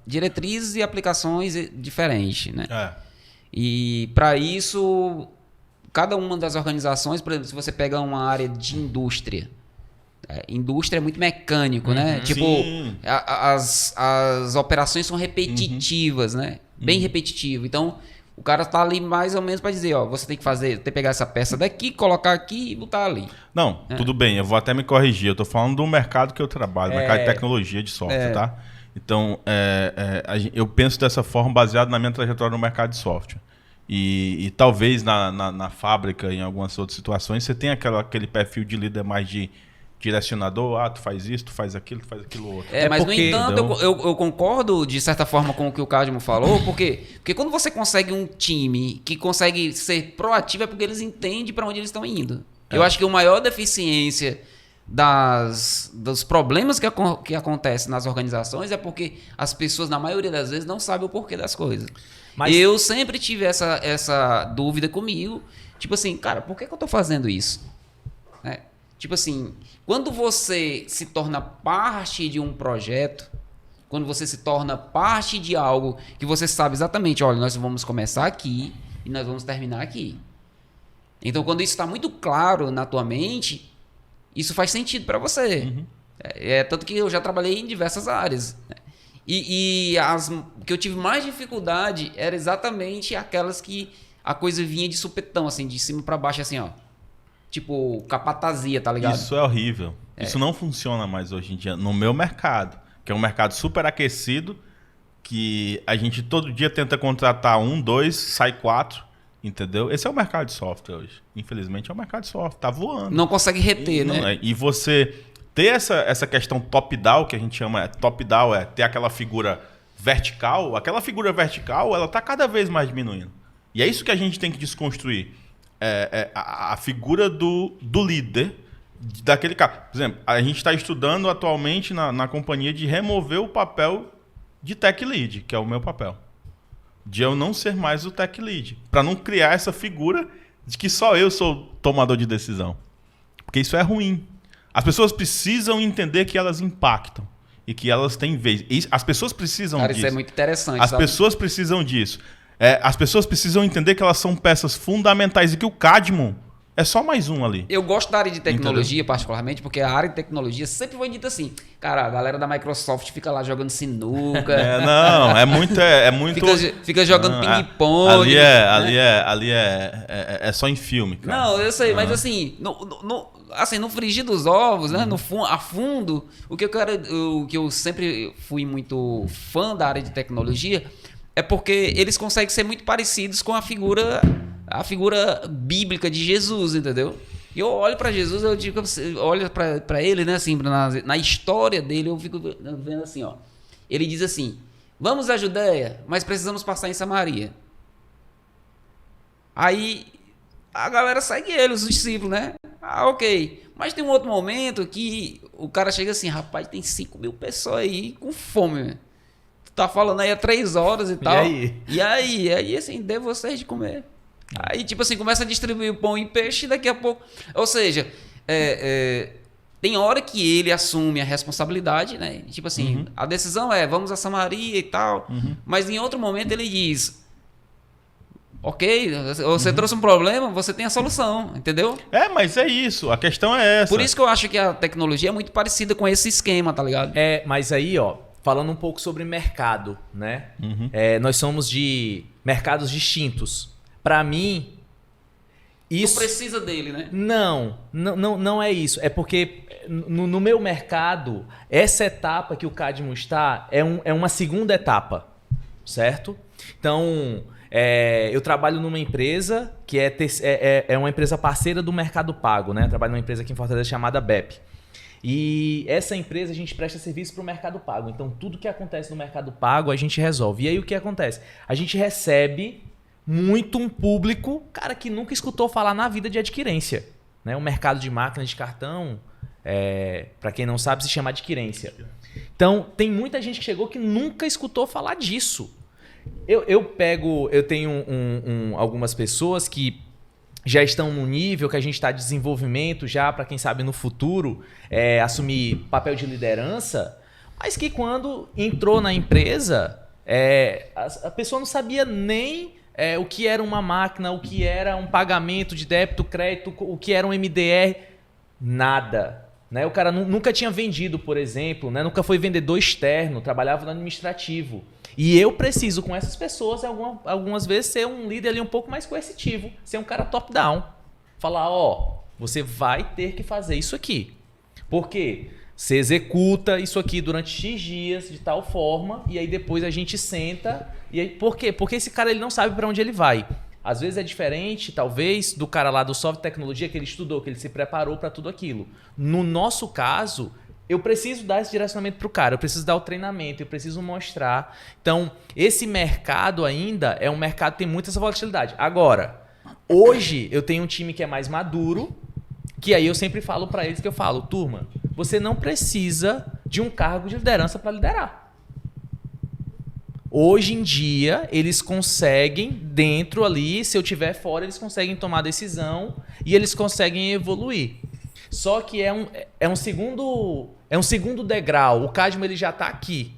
diretrizes e aplicações diferentes, né? E, para isso, cada uma das organizações, por exemplo, se você pega uma área de indústria, indústria é muito mecânico, né? Tipo, as operações são repetitivas, né? Bem repetitivo. Então, o cara tá ali mais ou menos para dizer, ó, você tem que pegar essa peça daqui, colocar aqui e botar ali. Não, tudo bem, eu vou até me corrigir. Eu tô falando do mercado que eu trabalho, mercado de tecnologia de software, tá? Então, eu penso dessa forma baseado na minha trajetória no mercado de software. E talvez na fábrica, em algumas outras situações, você tenha aquele perfil de líder mais de direcionador, tu faz isso, tu faz aquilo outro. Mas no entanto, eu concordo de certa forma com o que o Cadmo falou, porque quando você consegue um time que consegue ser proativo é porque eles entendem para onde eles estão indo. Eu acho que a maior deficiência dos problemas que acontecem nas organizações é porque as pessoas, na maioria das vezes, não sabem o porquê das coisas. Mas eu sempre tive essa dúvida comigo, tipo assim, cara, por que eu tô fazendo isso? Tipo assim, quando você se torna parte de um projeto, quando você se torna parte de algo que você sabe exatamente, olha, nós vamos começar aqui e nós vamos terminar aqui. Então, quando isso está muito claro na tua mente, isso faz sentido para você. Tanto que eu já trabalhei em diversas áreas. E as que eu tive mais dificuldade eram exatamente aquelas que a coisa vinha de supetão, assim, de cima para baixo, assim, ó. Tipo, capatazia, tá ligado? Isso é horrível. Isso não funciona mais hoje em dia no meu mercado, que é um mercado super aquecido, que a gente todo dia tenta contratar 1, 2, sai 4, entendeu? Esse é o mercado de software hoje. Infelizmente é o mercado de software, tá voando. Não consegue reter, né? E você ter essa questão top-down, que a gente chama top-down, ter aquela figura vertical, ela tá cada vez mais diminuindo. E é isso que a gente tem que desconstruir. A figura do líder daquele cara. Por exemplo, a gente está estudando atualmente na companhia de remover o papel de tech lead, que é o meu papel. De eu não ser mais o tech lead. Para não criar essa figura de que só eu sou tomador de decisão. Porque isso é ruim. As pessoas precisam entender que elas impactam e que elas têm vez. As pessoas precisam disso. Isso é muito interessante. As pessoas precisam disso. As pessoas precisam entender que elas são peças fundamentais e que o Cadmo é só mais um ali. Eu gosto da área de tecnologia, particularmente, porque a área de tecnologia sempre foi dita assim, cara, a galera da Microsoft fica lá jogando sinuca. É muito... Fica jogando ping-pong. Ali é só em filme, cara. Não, eu sei, mas assim, no frigir dos ovos, né, a fundo, o que eu sempre fui muito fã da área de tecnologia é porque eles conseguem ser muito parecidos com a figura bíblica de Jesus, entendeu? E eu olho para Jesus, eu digo, olho para ele, né, assim, na história dele, eu fico vendo assim, ó. Ele diz assim: vamos à Judéia, mas precisamos passar em Samaria. Aí a galera segue ele, os discípulos, né? Ok. Mas tem um outro momento que o cara chega assim, rapaz, tem 5.000 pessoas aí com fome, né? Tá falando aí há 3 horas e tal. E aí, assim, dê vocês de comer. Aí, tipo assim, começa a distribuir o pão e peixe e daqui a pouco... Ou seja, tem hora que ele assume a responsabilidade, né? Tipo assim, a decisão vamos a Samaria e tal. Mas em outro momento ele diz... Ok, você trouxe um problema, você tem a solução, entendeu? Mas é isso, a questão é essa. Por isso que eu acho que a tecnologia é muito parecida com esse esquema, tá ligado? Mas aí, ó... Falando um pouco sobre mercado, né? Nós somos de mercados distintos. Para mim, isso... Não precisa dele, né? Não é isso. É porque no meu mercado, essa etapa que o Cadmo está é uma segunda etapa, certo? Então, eu trabalho numa empresa que é uma empresa parceira do Mercado Pago, né? Eu trabalho numa empresa aqui em Fortaleza chamada BEP. E essa empresa a gente presta serviço para o Mercado Pago. Então tudo que acontece no Mercado Pago a gente resolve. E aí o que acontece? A gente recebe muito um público, cara, que nunca escutou falar na vida de adquirência. Né? O mercado de máquinas de cartão, para quem não sabe, se chama adquirência. Então tem muita gente que chegou que nunca escutou falar disso. Eu tenho algumas pessoas que já estão no nível que a gente está de desenvolvimento já, para quem sabe no futuro, assumir papel de liderança, mas que quando entrou na empresa, a pessoa não sabia nem o que era uma máquina, o que era um pagamento de débito, crédito, o que era um MDR, nada. Né? O cara nunca tinha vendido, por exemplo, né? Nunca foi vendedor externo, trabalhava no administrativo. E eu preciso, com essas pessoas, algumas vezes, ser um líder ali um pouco mais coercitivo, ser um cara top-down. Falar, você vai ter que fazer isso aqui. Por quê? Você executa isso aqui durante X dias, de tal forma, e aí depois a gente senta. E aí, por quê? Porque esse cara ele não sabe para onde ele vai. Às vezes é diferente, talvez, do cara lá do software tecnologia que ele estudou, que ele se preparou para tudo aquilo. No nosso caso, eu preciso dar esse direcionamento para o cara, eu preciso dar o treinamento, eu preciso mostrar. Então, esse mercado ainda é um mercado que tem muita essa volatilidade. Agora, hoje eu tenho um time que é mais maduro, que aí eu sempre falo para eles, turma, você não precisa de um cargo de liderança para liderar. Hoje em dia, eles conseguem, dentro ali, se eu estiver fora, eles conseguem tomar decisão e eles conseguem evoluir. Só que é um segundo degrau. O Cadmo ele já está aqui.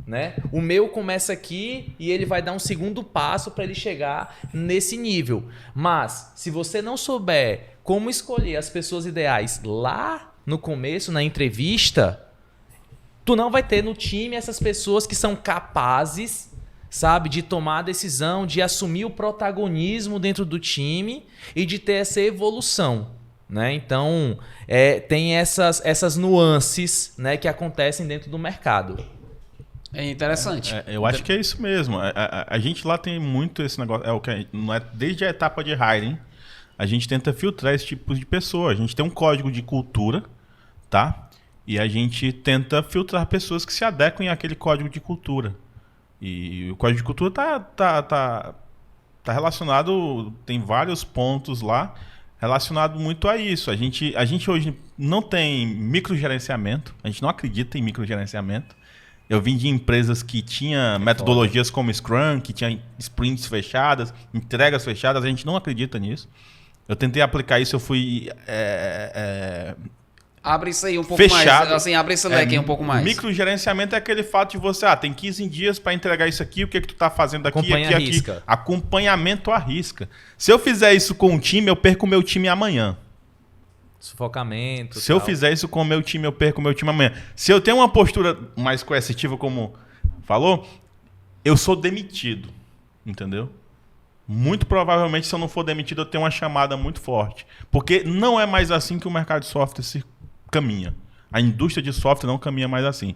Né? O meu começa aqui e ele vai dar um segundo passo para ele chegar nesse nível. Mas, se você não souber como escolher as pessoas ideais lá no começo, na entrevista, tu não vai ter no time essas pessoas que são capazes, sabe, de tomar a decisão, de assumir o protagonismo dentro do time e de ter essa evolução. Né? Então, tem essas nuances, né, que acontecem dentro do mercado. É interessante. Eu acho que é isso mesmo. A gente lá tem muito esse negócio. Não é desde a etapa de hiring, a gente tenta filtrar esse tipo de pessoa. A gente tem um código de cultura, tá? E a gente tenta filtrar pessoas que se adequem àquele código de cultura. E o código de cultura tá relacionado, tem vários pontos lá relacionado muito a isso. A gente hoje não tem microgerenciamento, a gente não acredita em microgerenciamento. Eu vim de empresas que tinham metodologias como Scrum, que tinham sprints fechadas, entregas fechadas, a gente não acredita nisso. Eu tentei aplicar isso, eu fui... Abre isso aí um pouco fechado. mais, assim, abre esse leque aí um pouco mais. Microgerenciamento é aquele fato de você, tem 15 dias para entregar isso aqui, o que tu tá fazendo aqui, aqui. Acompanhamento à risca. Se eu fizer isso com um time, eu perco o meu time amanhã. Sufocamento. Se eu fizer isso com o meu time, eu perco o meu time amanhã. Se eu tenho uma postura mais coercitiva, como falou, eu sou demitido. Entendeu? Muito provavelmente, se eu não for demitido, eu tenho uma chamada muito forte. Porque não é mais assim que o mercado de software se caminha. A indústria de software não caminha mais assim.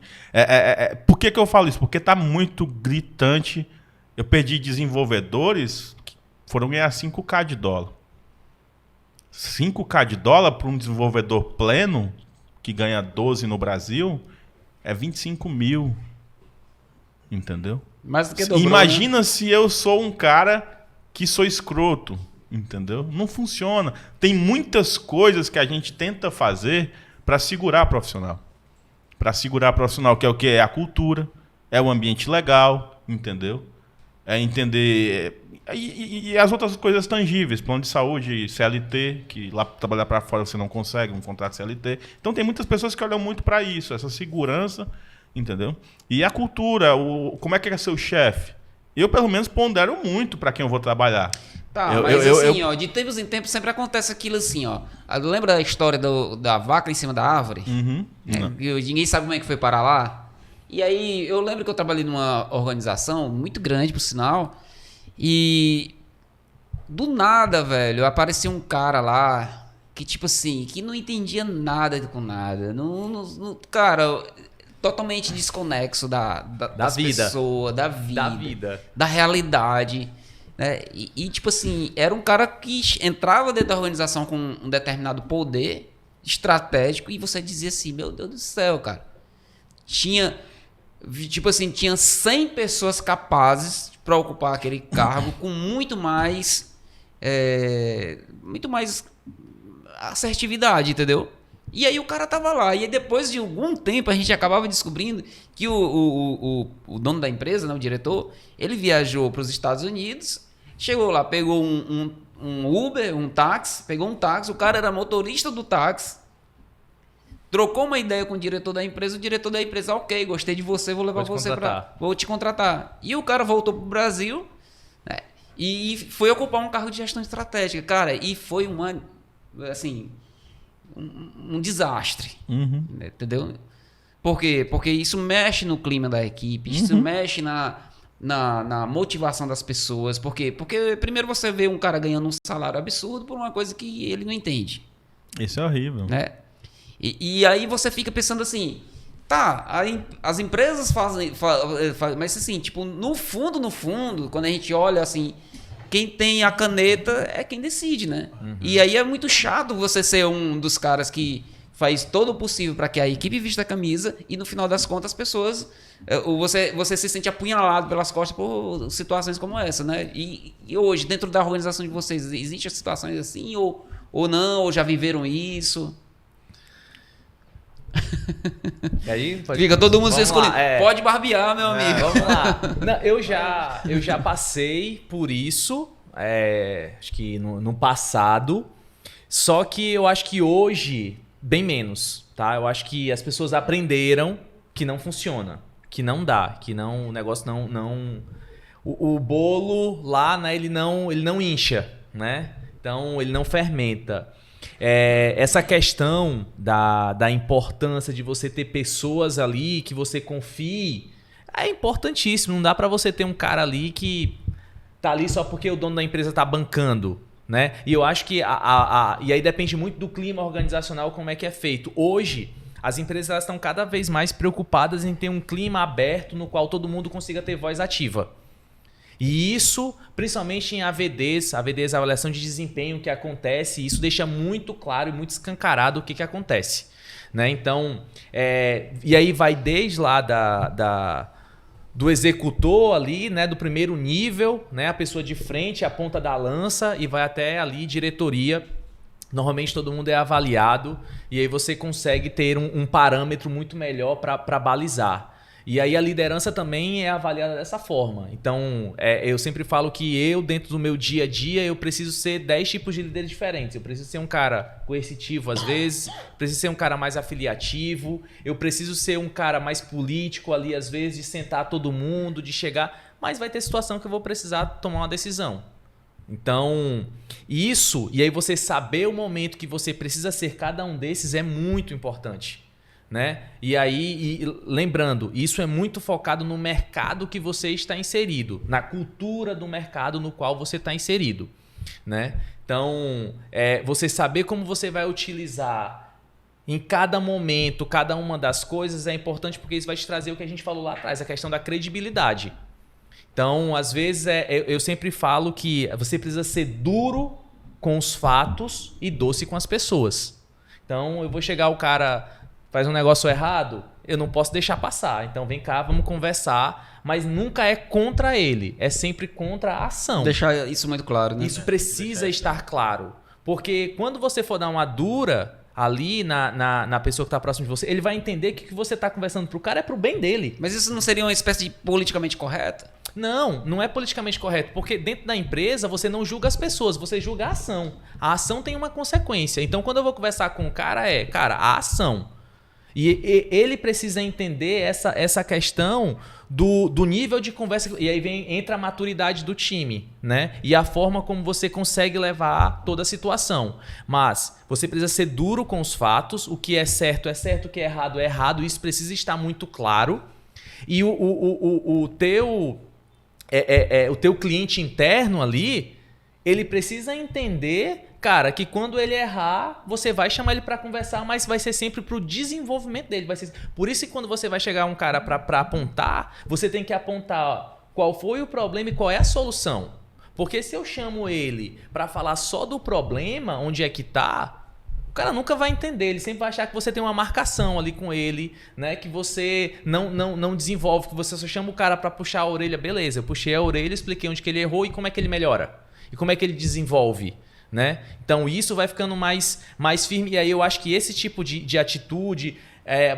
Por que eu falo isso? Porque está muito gritante. Eu perdi desenvolvedores que foram ganhar 5K de dólar. 5K de dólar para um desenvolvedor pleno, que ganha 12 no Brasil, é 25 mil. Entendeu? Mais do que dobrou, imagina, né? Se eu sou um cara que sou escroto. Entendeu? Não funciona. Tem muitas coisas que a gente tenta fazer para segurar profissional. Para segurar profissional, que é o quê? É a cultura, é o ambiente legal, entendeu? É entender... E as outras coisas tangíveis, plano de saúde, CLT, que lá trabalhar para fora você não consegue, um contrato CLT. Então tem muitas pessoas que olham muito para isso, essa segurança, entendeu? E a cultura, como é que é seu chefe? Eu, pelo menos, pondero muito para quem eu vou trabalhar. Tá, mas ó, de tempos em tempos sempre acontece aquilo assim, ó. Lembra da história da vaca em cima da árvore? Uhum. Ninguém sabe como é que foi parar lá. E aí, eu lembro que eu trabalhei numa organização muito grande, por sinal, e do nada, velho, apareceu um cara lá que, tipo assim, que não entendia nada com nada. Cara, totalmente desconexo das vida. pessoas, da vida, da realidade. Né? E, tipo assim, era um cara que entrava dentro da organização com um determinado poder, estratégico, e você dizia assim, meu Deus do céu, cara. Tinha 100 pessoas capazes para ocupar aquele cargo com muito mais assertividade, entendeu? E aí o cara tava lá. E aí depois de algum tempo a gente acabava descobrindo que o dono da empresa, né, o diretor, ele viajou para os Estados Unidos, chegou lá, pegou um Uber, um táxi, pegou um táxi, o cara era motorista do táxi, trocou uma ideia com o diretor da empresa, ok, gostei de você, vou levar você vou te contratar. E o cara voltou pro Brasil, né, e foi ocupar um cargo de gestão estratégica, cara, e foi um desastre, né, entendeu? Por quê? Porque isso mexe no clima da equipe, isso mexe na motivação das pessoas. Por quê? Porque primeiro você vê um cara ganhando um salário absurdo por uma coisa que ele não entende. Isso é horrível. Né? E aí você fica pensando assim, tá, as empresas fazem, mas assim, tipo, no fundo, quando a gente olha assim, quem tem a caneta é quem decide, né? E aí é muito chato você ser um dos caras que faz todo o possível para que a equipe vista a camisa e no final das contas as pessoas, você se sente apunhalado pelas costas por situações como essa, né? E hoje, dentro da organização de vocês, existem situações assim ou não, ou já viveram isso? E aí, fica todo mundo se escolhendo. Pode barbear, meu amigo. Vamos lá. Não, eu já passei por isso, acho que no passado, só que eu acho que hoje, bem menos, tá? Eu acho que as pessoas aprenderam que não funciona, que não dá, que não, o negócio não o bolo lá, né, ele não incha, né? Então, ele não fermenta. Essa questão da importância de você ter pessoas ali que você confie é importantíssimo. Não dá para você ter um cara ali que tá ali só porque o dono da empresa tá bancando, né? E eu acho que e aí depende muito do clima organizacional, como é que é feito. Hoje, as empresas estão cada vez mais preocupadas em ter um clima aberto no qual todo mundo consiga ter voz ativa. E isso, principalmente em AVDs, avaliação de desempenho que acontece, isso deixa muito claro e muito escancarado o que acontece, né? Então, e aí vai desde lá do executor ali, né, do primeiro nível, né, a pessoa de frente, a ponta da lança, e vai até ali diretoria. Normalmente todo mundo é avaliado e aí você consegue ter um parâmetro muito melhor para balizar. E aí a liderança também é avaliada dessa forma. Então, eu sempre falo que dentro do meu dia a dia, eu preciso ser 10 tipos de líderes diferentes. Eu preciso ser um cara coercitivo às vezes, preciso ser um cara mais afiliativo, eu preciso ser um cara mais político ali às vezes, de sentar todo mundo, de chegar, mas vai ter situação que eu vou precisar tomar uma decisão. Então, isso, e aí você saber o momento que você precisa ser cada um desses é muito importante. Né? E aí, lembrando, isso é muito focado no mercado que você está inserido, na cultura do mercado no qual você está inserido, né? Então, você saber como você vai utilizar em cada momento, cada uma das coisas é importante, porque isso vai te trazer o que a gente falou lá atrás, a questão da credibilidade. Então, às vezes, eu sempre falo que você precisa ser duro com os fatos e doce com as pessoas. Então, eu vou chegar o cara faz um negócio errado, eu não posso deixar passar. Então vem cá, vamos conversar. Mas nunca é contra ele, é sempre contra a ação. Deixar isso muito claro, né? Isso precisa estar claro. Porque quando você for dar uma dura ali na pessoa que está próximo de você, ele vai entender que o que você está conversando pro cara é pro bem dele. Mas isso não seria uma espécie de politicamente correto? Não é politicamente correto, porque dentro da empresa você não julga as pessoas, você julga a ação. A ação tem uma consequência. Então quando eu vou conversar com o cara, a ação. E ele precisa entender essa questão do nível de conversa. E aí entra a maturidade do time, né? E a forma como você consegue levar toda a situação. Mas você precisa ser duro com os fatos. O que é certo, o que é errado. Isso precisa estar muito claro. E o teu cliente interno ali, ele precisa entender, cara, que quando ele errar, você vai chamar ele para conversar, mas vai ser sempre pro desenvolvimento dele. Por isso que quando você vai chegar um cara para apontar, você tem que apontar qual foi o problema e qual é a solução. Porque se eu chamo ele para falar só do problema, onde é que tá, cara nunca vai entender, ele sempre vai achar que você tem uma marcação ali com ele, né? Que você não desenvolve, que você só chama o cara pra puxar a orelha. Beleza, eu puxei a orelha, expliquei onde que ele errou e como é que ele melhora. E como é que ele desenvolve, né? Então isso vai ficando mais firme. E aí eu acho que esse tipo de atitude...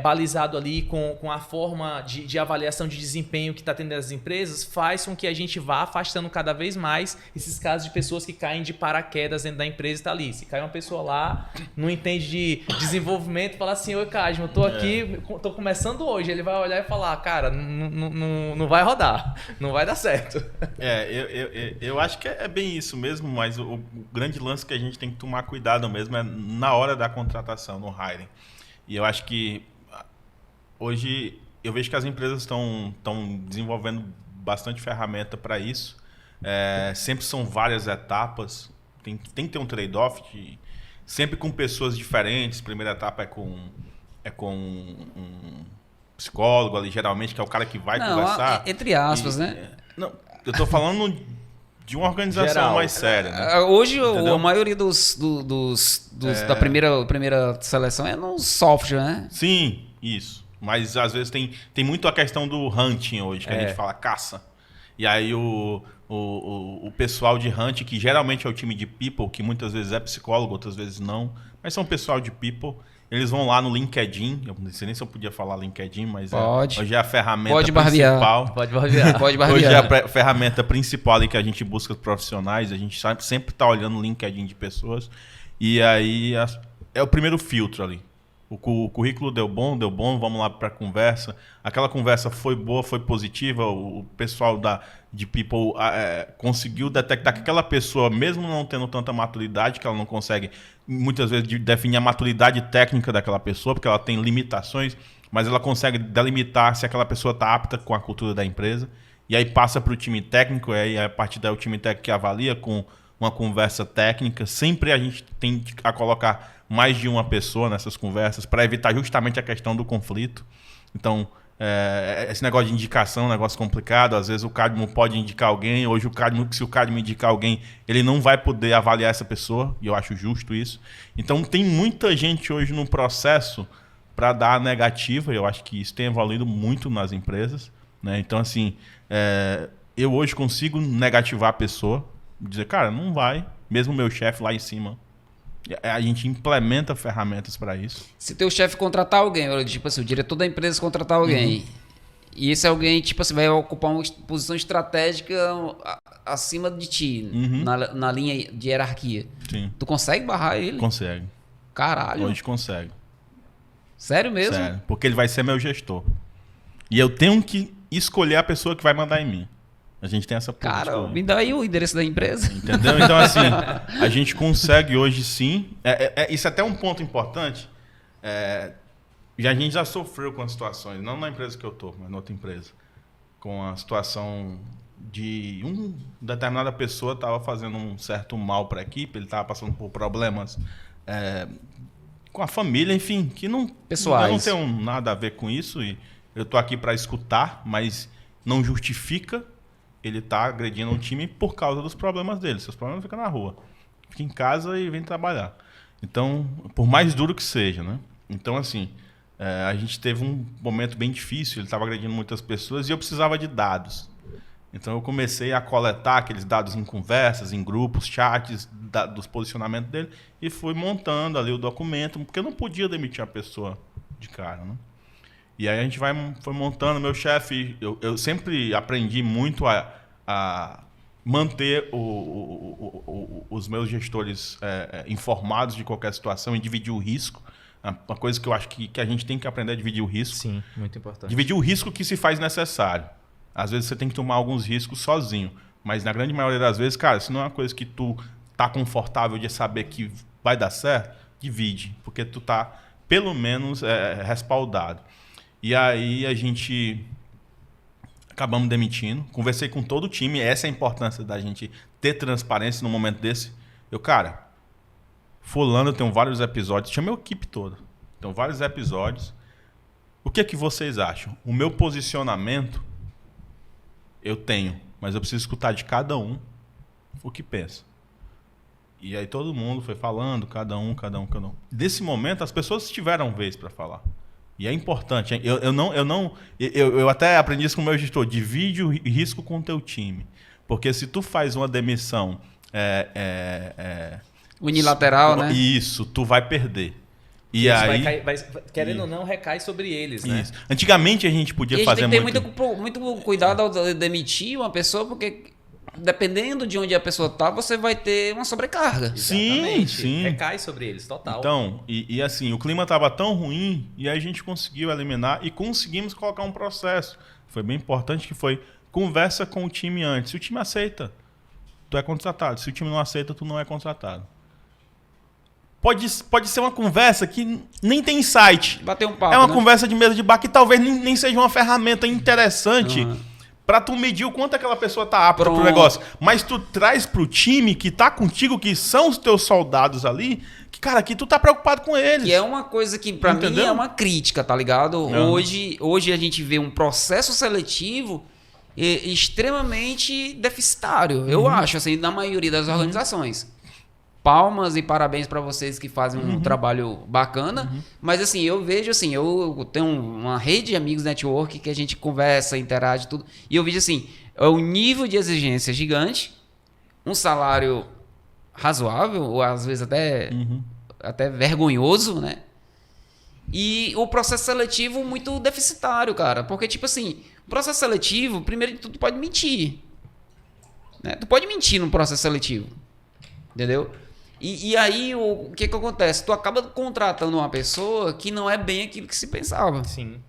balizado ali com a forma de avaliação de desempenho que está tendo as empresas, faz com que a gente vá afastando cada vez mais esses casos de pessoas que caem de paraquedas dentro da empresa e está ali. Se cai uma pessoa lá, não entende de desenvolvimento, fala assim, oi Cadmo, eu tô aqui, tô começando hoje. Ele vai olhar e falar, cara, não vai rodar, não vai dar certo. Eu acho que é bem isso mesmo, mas o grande lance que a gente tem que tomar cuidado mesmo é na hora da contratação, no hiring. E eu acho que hoje eu vejo que as empresas estão desenvolvendo bastante ferramenta para isso. Sempre são várias etapas. Tem que ter um trade-off, sempre com pessoas diferentes. Primeira etapa é com um psicólogo ali, geralmente, que é o cara que vai conversar. Entre aspas, né? Não, eu estou falando de uma organização geral, mais séria, né? Hoje, entendeu? a maioria da primeira seleção é no software, né? Sim, isso. Mas às vezes tem muito a questão do hunting hoje, que a gente fala caça. E aí o pessoal de hunting, que geralmente é o time de people, que muitas vezes é psicólogo, outras vezes não, mas são pessoal de people, eles vão lá no LinkedIn, eu não sei nem se eu podia falar LinkedIn, mas hoje é a ferramenta principal. Pode barbear. Pode barbear. Hoje é a ferramenta principal em que a gente busca profissionais, a gente sempre está olhando o LinkedIn de pessoas, e aí é o primeiro filtro ali. O currículo deu bom, vamos lá para a conversa. Aquela conversa foi boa, foi positiva, o pessoal de People conseguiu detectar que aquela pessoa, mesmo não tendo tanta maturidade, que ela não consegue, muitas vezes, definir a maturidade técnica daquela pessoa, porque ela tem limitações, mas ela consegue delimitar se aquela pessoa está apta com a cultura da empresa. E aí passa para o time técnico, e aí a partir daí o time técnico que avalia com uma conversa técnica. Sempre a gente tem a colocar mais de uma pessoa nessas conversas para evitar justamente a questão do conflito. Então, esse negócio de indicação é um negócio complicado. Às vezes o Cadmo pode indicar alguém. Hoje, se o Cadmo indicar alguém, ele não vai poder avaliar essa pessoa. E eu acho justo isso. Então, tem muita gente hoje no processo para dar a negativa. Eu acho que isso tem evoluído muito nas empresas, né? Então, assim, eu hoje consigo negativar a pessoa. Dizer, cara, não vai. Mesmo meu chefe lá em cima. A gente implementa ferramentas para isso. Se teu chefe contratar alguém, tipo assim, o diretor da empresa contratar alguém, e esse alguém, tipo assim, vai ocupar uma posição estratégica acima de ti, na linha de hierarquia. Sim. Tu consegue barrar ele? Consegue. Caralho. Hoje consegue. Sério mesmo? Sério. Porque ele vai ser meu gestor. E eu tenho que escolher a pessoa que vai mandar em mim. A gente tem essa política. Cara, me dá aí o endereço da empresa. Entendeu? Então, assim, a gente consegue hoje sim. Isso é até um ponto importante. A gente já sofreu com as situações, não na empresa que eu estou, mas na outra empresa. Com a situação de uma determinada pessoa estava fazendo um certo mal para a equipe, ele estava passando por problemas com a família, enfim, que não, pessoais. Eu não tenho nada a ver com isso. E eu estou aqui para escutar, mas não justifica ele tá agredindo um time por causa dos problemas dele. Seus problemas ficam na rua. Fica em casa e vem trabalhar. Então, por mais duro que seja, né? Então, assim, a gente teve um momento bem difícil. Ele estava agredindo muitas pessoas e eu precisava de dados. Então, eu comecei a coletar aqueles dados em conversas, em grupos, chats, dos posicionamentos dele e fui montando ali o documento, porque eu não podia demitir a pessoa de cara, né? E aí a gente foi montando. Meu chefe, eu sempre aprendi muito a manter os meus gestores informados de qualquer situação e dividir o risco. Uma coisa que eu acho que a gente tem que aprender é dividir o risco. Sim, muito importante. Dividir o risco que se faz necessário. Às vezes você tem que tomar alguns riscos sozinho, mas na grande maioria das vezes, cara, se não é uma coisa que tu tá confortável de saber que vai dar certo, divide, porque tu tá pelo menos respaldado. E aí a gente acabamos demitindo. Conversei com todo o time. Essa é a importância da gente ter transparência num momento desse. Cara, fulano, eu tenho vários episódios. Tinha minha equipe toda. Tem vários episódios. O que é que vocês acham? O meu posicionamento eu tenho, mas eu preciso escutar de cada um o que pensa. E aí todo mundo foi falando, cada um. Desse momento, as pessoas tiveram vez para falar. E é importante. Hein? Eu até aprendi isso com o meu gestor. Divide o risco com o teu time. Porque se tu faz uma demissão... unilateral, né? Isso, tu vai perder. E isso aí, querendo ou não, recai sobre eles, né? Isso. Antigamente a gente podia e a gente fazer tem que ter muito cuidado ao demitir uma pessoa, porque dependendo de onde a pessoa tá, você vai ter uma sobrecarga. Sim. Recai sobre eles, total. Então, e assim, o clima estava tão ruim e a gente conseguiu eliminar e conseguimos colocar um processo. Foi bem importante que foi conversa com o time antes. Se o time aceita, tu é contratado. Se o time não aceita, tu não é contratado. Pode ser uma conversa que nem tem insight. Bater um papo, é uma né? conversa de mesa de bar que talvez nem seja uma ferramenta interessante para tu medir o quanto aquela pessoa tá apta pro negócio. Mas tu traz pro time que tá contigo, que são os teus soldados ali, que, cara, que tu tá preocupado com eles. Que é uma coisa que pra mim é uma crítica, tá ligado? Hoje a gente vê um processo seletivo extremamente deficitário, eu acho, assim, na maioria das organizações. Palmas e parabéns para vocês que fazem um trabalho bacana, mas assim, eu vejo assim, eu tenho uma rede de amigos network que a gente conversa, interage tudo, e eu vejo assim, é um nível de exigência gigante, um salário razoável, ou às vezes até vergonhoso, né? E o processo seletivo muito deficitário, cara, porque tipo assim, o processo seletivo, primeiro de tudo, tu pode mentir, né? Tu pode mentir no processo seletivo, entendeu? E aí, o que acontece? Tu acaba contratando uma pessoa que não é bem aquilo que se pensava. Sim.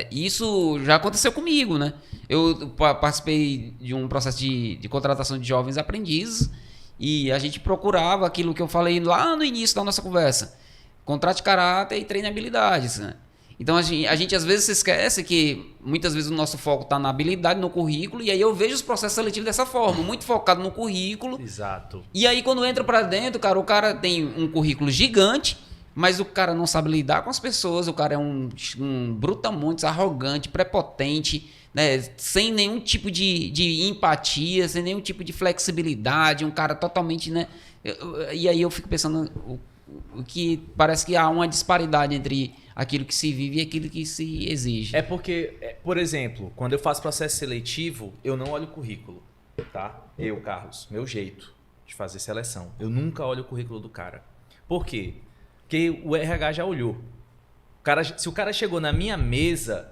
Isso já aconteceu comigo, né? Eu participei de um processo de contratação de jovens aprendizes e a gente procurava aquilo que eu falei lá no início da nossa conversa. Contrato de caráter e treinabilidades, né? Então, a gente às vezes se esquece que muitas vezes o nosso foco está na habilidade, no currículo, e aí eu vejo os processos seletivos dessa forma, muito focado no currículo. Exato. E aí quando entra para dentro, cara, o cara tem um currículo gigante, mas o cara não sabe lidar com as pessoas, o cara é um brutamontes, arrogante, prepotente, né? Sem nenhum tipo de empatia, sem nenhum tipo de flexibilidade, um cara totalmente, né? E aí eu fico pensando o que parece que há uma disparidade entre aquilo que se vive e aquilo que se exige. É porque, por exemplo, quando eu faço processo seletivo, eu não olho o currículo, tá? Eu, Carlos, meu jeito de fazer seleção. Eu nunca olho o currículo do cara. Por quê? Porque o RH já olhou. Se o cara chegou na minha mesa,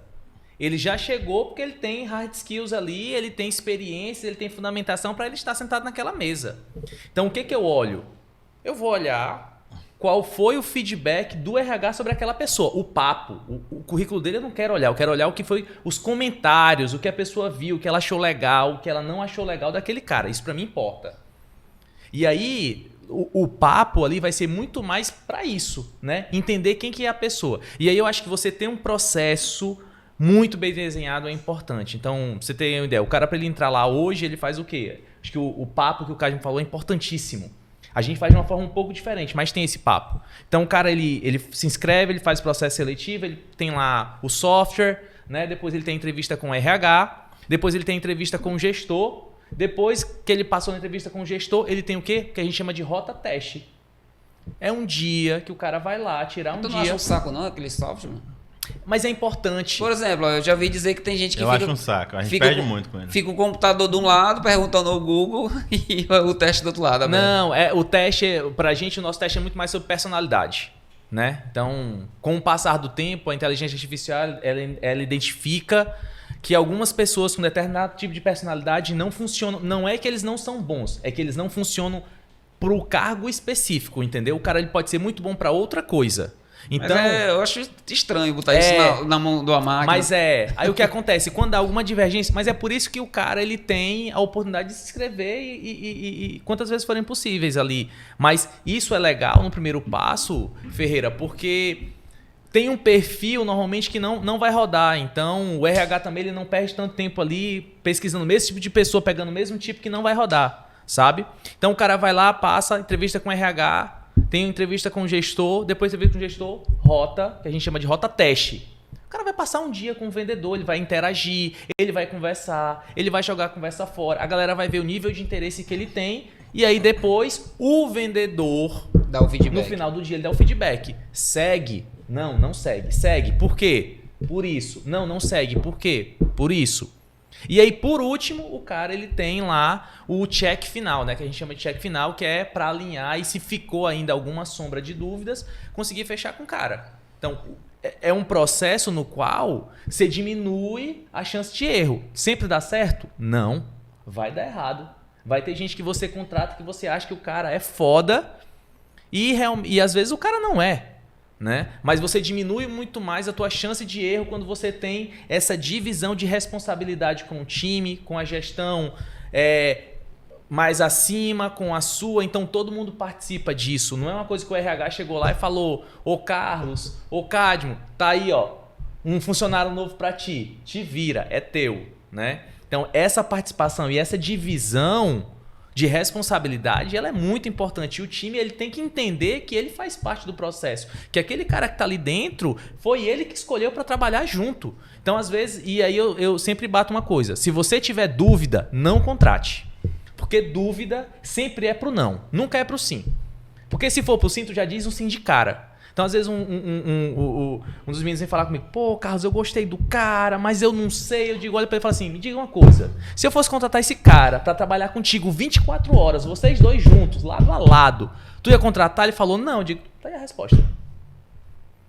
ele já chegou porque ele tem hard skills ali, ele tem experiência, ele tem fundamentação para ele estar sentado naquela mesa. Então, o que eu olho? Eu vou olhar qual foi o feedback do RH sobre aquela pessoa. O papo, o currículo dele eu não quero olhar. Eu quero olhar o que foi os comentários, o que a pessoa viu, o que ela achou legal, o que ela não achou legal daquele cara. Isso pra mim importa. E aí, o papo ali vai ser muito mais pra isso, né? Entender quem que é a pessoa. E aí eu acho que você ter um processo muito bem desenhado é importante. Então, você tem uma ideia. O cara, para ele entrar lá hoje, ele faz o quê? Acho que o papo que o Cadmo falou é importantíssimo. A gente faz de uma forma um pouco diferente, mas tem esse papo. Então o cara ele se inscreve, ele faz o processo seletivo, ele tem lá o software, né? Depois ele tem entrevista com o RH, depois ele tem entrevista com o gestor, depois que ele passou na entrevista com o gestor, ele tem o quê? Que a gente chama de rota teste. É um dia que o cara vai lá tirar um dia. Tu não acha um saco não, aquele software? Mas é importante. Por exemplo, eu já vi dizer que tem gente que eu acho um saco, a gente perde muito com ele. Fica o computador de um lado, perguntando ao Google e o teste do outro lado. Não, o teste, pra gente, o nosso teste é muito mais sobre personalidade, né? Então, com o passar do tempo, a inteligência artificial, ela identifica que algumas pessoas com determinado tipo de personalidade não funcionam. Não é que eles não são bons, é que eles não funcionam pro cargo específico, entendeu? O cara ele pode ser muito bom pra outra coisa. Então, eu acho estranho botar isso na mão de uma máquina. Mas aí o que acontece? Quando há alguma divergência, mas é por isso que o cara ele tem a oportunidade de se inscrever e quantas vezes forem possíveis ali. Mas isso é legal no primeiro passo, Ferreira, porque tem um perfil normalmente que não vai rodar. Então o RH também ele não perde tanto tempo ali pesquisando o mesmo tipo de pessoa, pegando o mesmo tipo que não vai rodar, sabe? Então o cara vai lá, passa, entrevista com o RH, tem entrevista com o gestor, depois entrevista com o gestor, rota, que a gente chama de rota teste. O cara vai passar um dia com o vendedor, ele vai interagir, ele vai conversar, ele vai jogar a conversa fora, a galera vai ver o nível de interesse que ele tem E aí depois o vendedor, Dá o feedback. no final do dia, ele dá o feedback. Segue. Não segue. Segue. Por quê? Por isso. Não segue. Por quê? Por isso. E aí, por último, o cara ele tem lá o check final, né? Que a gente chama de check final, que é para alinhar e se ficou ainda alguma sombra de dúvidas, conseguir fechar com o cara. Então, é um processo no qual você diminui a chance de erro. Sempre dá certo? Não. Vai dar errado. Vai ter gente que você contrata que você acha que o cara é foda e às vezes o cara não é. Né? Mas você diminui muito mais a tua chance de erro quando você tem essa divisão de responsabilidade com o time, com a gestão mais acima, com a sua. Então todo mundo participa disso. Não é uma coisa que o RH chegou lá e falou: ô Carlos, ô Cadmo, tá aí ó, um funcionário novo para ti, te vira, é teu. Né? Então essa participação e essa divisão de responsabilidade, ela é muito importante. E o time ele tem que entender que ele faz parte do processo. Que aquele cara que está ali dentro, foi ele que escolheu para trabalhar junto. Então, às vezes, e aí eu sempre bato uma coisa. Se você tiver dúvida, não contrate. Porque dúvida sempre é pro não. Nunca é pro sim. Porque se for pro sim, tu já diz um sim de cara. Então, às vezes, um dos meninos vem falar comigo: pô, Carlos, eu gostei do cara, mas eu não sei. Eu digo, olha pra ele e falo assim: me diga uma coisa. Se eu fosse contratar esse cara pra trabalhar contigo 24 horas, vocês dois juntos, lado a lado, tu ia contratar? Ele falou: não. Eu digo, tá aí a resposta.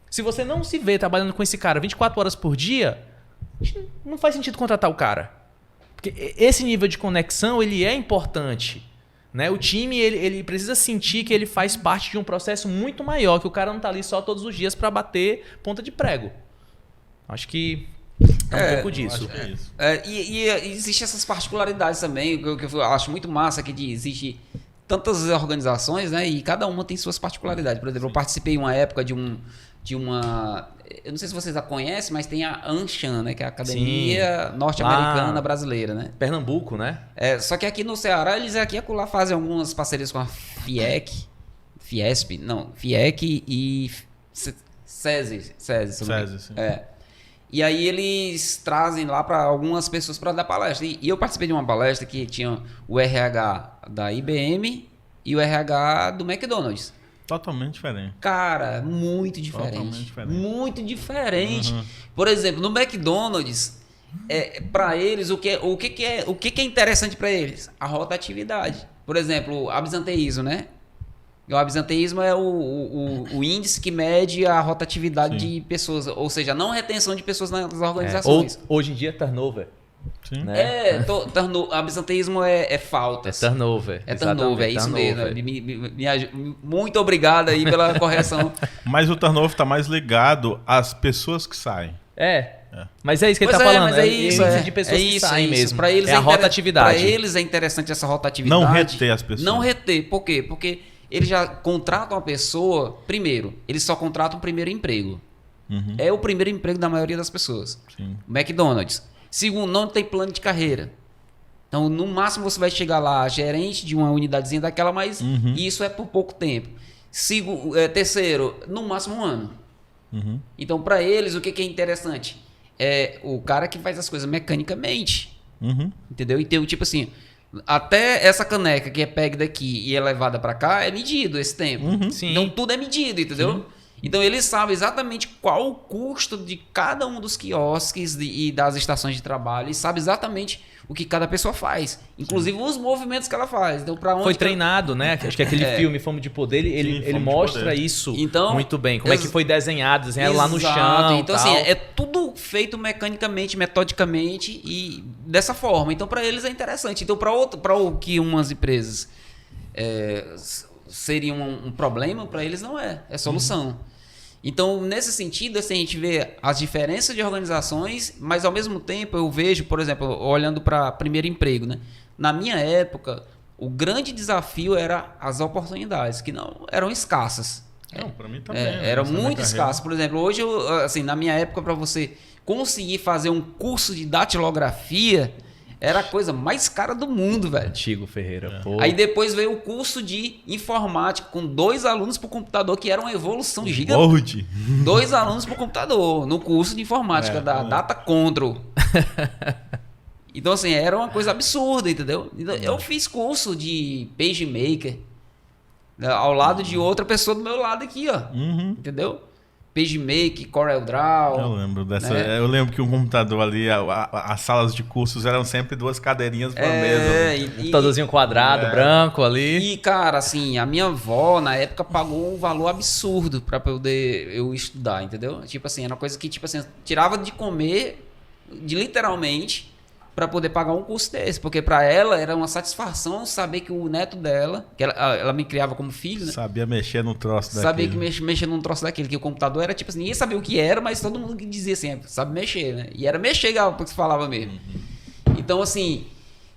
Se você não se vê trabalhando com esse cara 24 horas por dia, não faz sentido contratar o cara. Porque esse nível de conexão, ele é importante. Né? O time ele precisa sentir que ele faz parte de um processo muito maior, que o cara não está ali só todos os dias para bater ponta de prego. Acho que é um pouco disso. Acho que é isso. E existem essas particularidades também, que eu acho muito massa, que existe tantas organizações, né? E cada uma tem suas particularidades. Por exemplo, eu participei em uma época de uma... Eu não sei se vocês a conhecem, mas tem a ANCHAN, né? Que é a Academia Norte-Americana Brasileira, né? Pernambuco, né? Só que aqui no Ceará, eles aqui e acolá fazem algumas parcerias com a FIEC e SESI. SESI, sim. E aí eles trazem lá para algumas pessoas para dar palestra. E eu participei de uma palestra que tinha o RH da IBM e o RH do McDonald's. Totalmente diferente. Cara, muito diferente. Totalmente diferente. Muito diferente. Uhum. Por exemplo, no McDonald's, para eles, o que é interessante para eles? A rotatividade. Por exemplo, o absenteísmo, né? O absenteísmo é o índice que mede a rotatividade de pessoas, ou seja, não retenção de pessoas nas organizações. Hoje em dia, turnover. Sim. Né? Absenteísmo é faltas. É turnover. É turnover, é isso mesmo. Muito obrigado aí pela correção. Mas o turnover está mais ligado às pessoas que saem. Mas é isso que ele está falando. Mas é isso, de pessoas que saem mesmo. Pra eles a rotatividade. Para eles é interessante essa rotatividade. Não reter as pessoas. Não reter. Por quê? Porque eles já contratam a pessoa, primeiro, eles só contratam o primeiro emprego. Uhum. É o primeiro emprego da maioria das pessoas. Sim. McDonald's. Segundo, não tem plano de carreira. Então, no máximo, você vai chegar lá gerente de uma unidadezinha daquela, mas isso é por pouco tempo. Terceiro, no máximo 1 ano. Uhum. Então, para eles, o que é interessante? É o cara que faz as coisas mecanicamente. Uhum. Entendeu? Então, tipo assim, até essa caneca que é pega daqui e é levada para cá, é medido esse tempo. Uhum. Sim. Então, tudo é medido, entendeu? Sim. Então, eles sabem exatamente qual o custo de cada um dos quiosques e das estações de trabalho. E sabem exatamente o que cada pessoa faz. Inclusive, os movimentos que ela faz. Então, pra onde foi treinado, né? Acho que aquele filme Fome de Poder, ele mostra isso muito bem. Como é que foi desenhado lá no chão. Então, assim, é tudo feito mecanicamente, metodicamente e dessa forma. Então, para eles é interessante. Então, para o que umas empresas seria um problema, para eles não é solução. Então, nesse sentido, assim, a gente vê as diferenças de organizações, mas ao mesmo tempo eu vejo, por exemplo, olhando para primeiro emprego, né? Na minha época, o grande desafio era as oportunidades, que não eram escassas. Não, para mim também. Era muito escasso. Por exemplo, hoje, assim, na minha época, para você conseguir fazer um curso de datilografia, era a coisa mais cara do mundo, velho. Antigo, Ferreira. Pô. Aí depois veio o curso de informática com 2 alunos por computador, que era uma evolução gigante. 2 alunos por computador no curso de informática da Data Control. Então, assim, era uma coisa absurda, entendeu? Então, eu fiz curso de PageMaker, né, ao lado de outra pessoa do meu lado aqui, ó. Entendeu? PageMaker, CorelDRAW. Eu lembro dessa. Né? Eu lembro que um computador ali, as salas de cursos eram sempre 2 cadeirinhas por mesa. Computadorzinho quadrado, branco ali. E, cara, assim, a minha avó, na época, pagou um valor absurdo pra poder eu estudar, entendeu? Tipo assim, era uma coisa que, tipo assim, eu tirava de comer, literalmente, pra poder pagar um curso desse. Porque pra ela era uma satisfação saber que o neto dela, que ela me criava como filho, né? Sabia mexer no troço daquele. Sabia que mexer num troço daquele, que o computador era tipo assim, ninguém sabia o que era, mas todo mundo dizia assim, sabe mexer, né? E era mexer, porque se falava mesmo. Então, assim,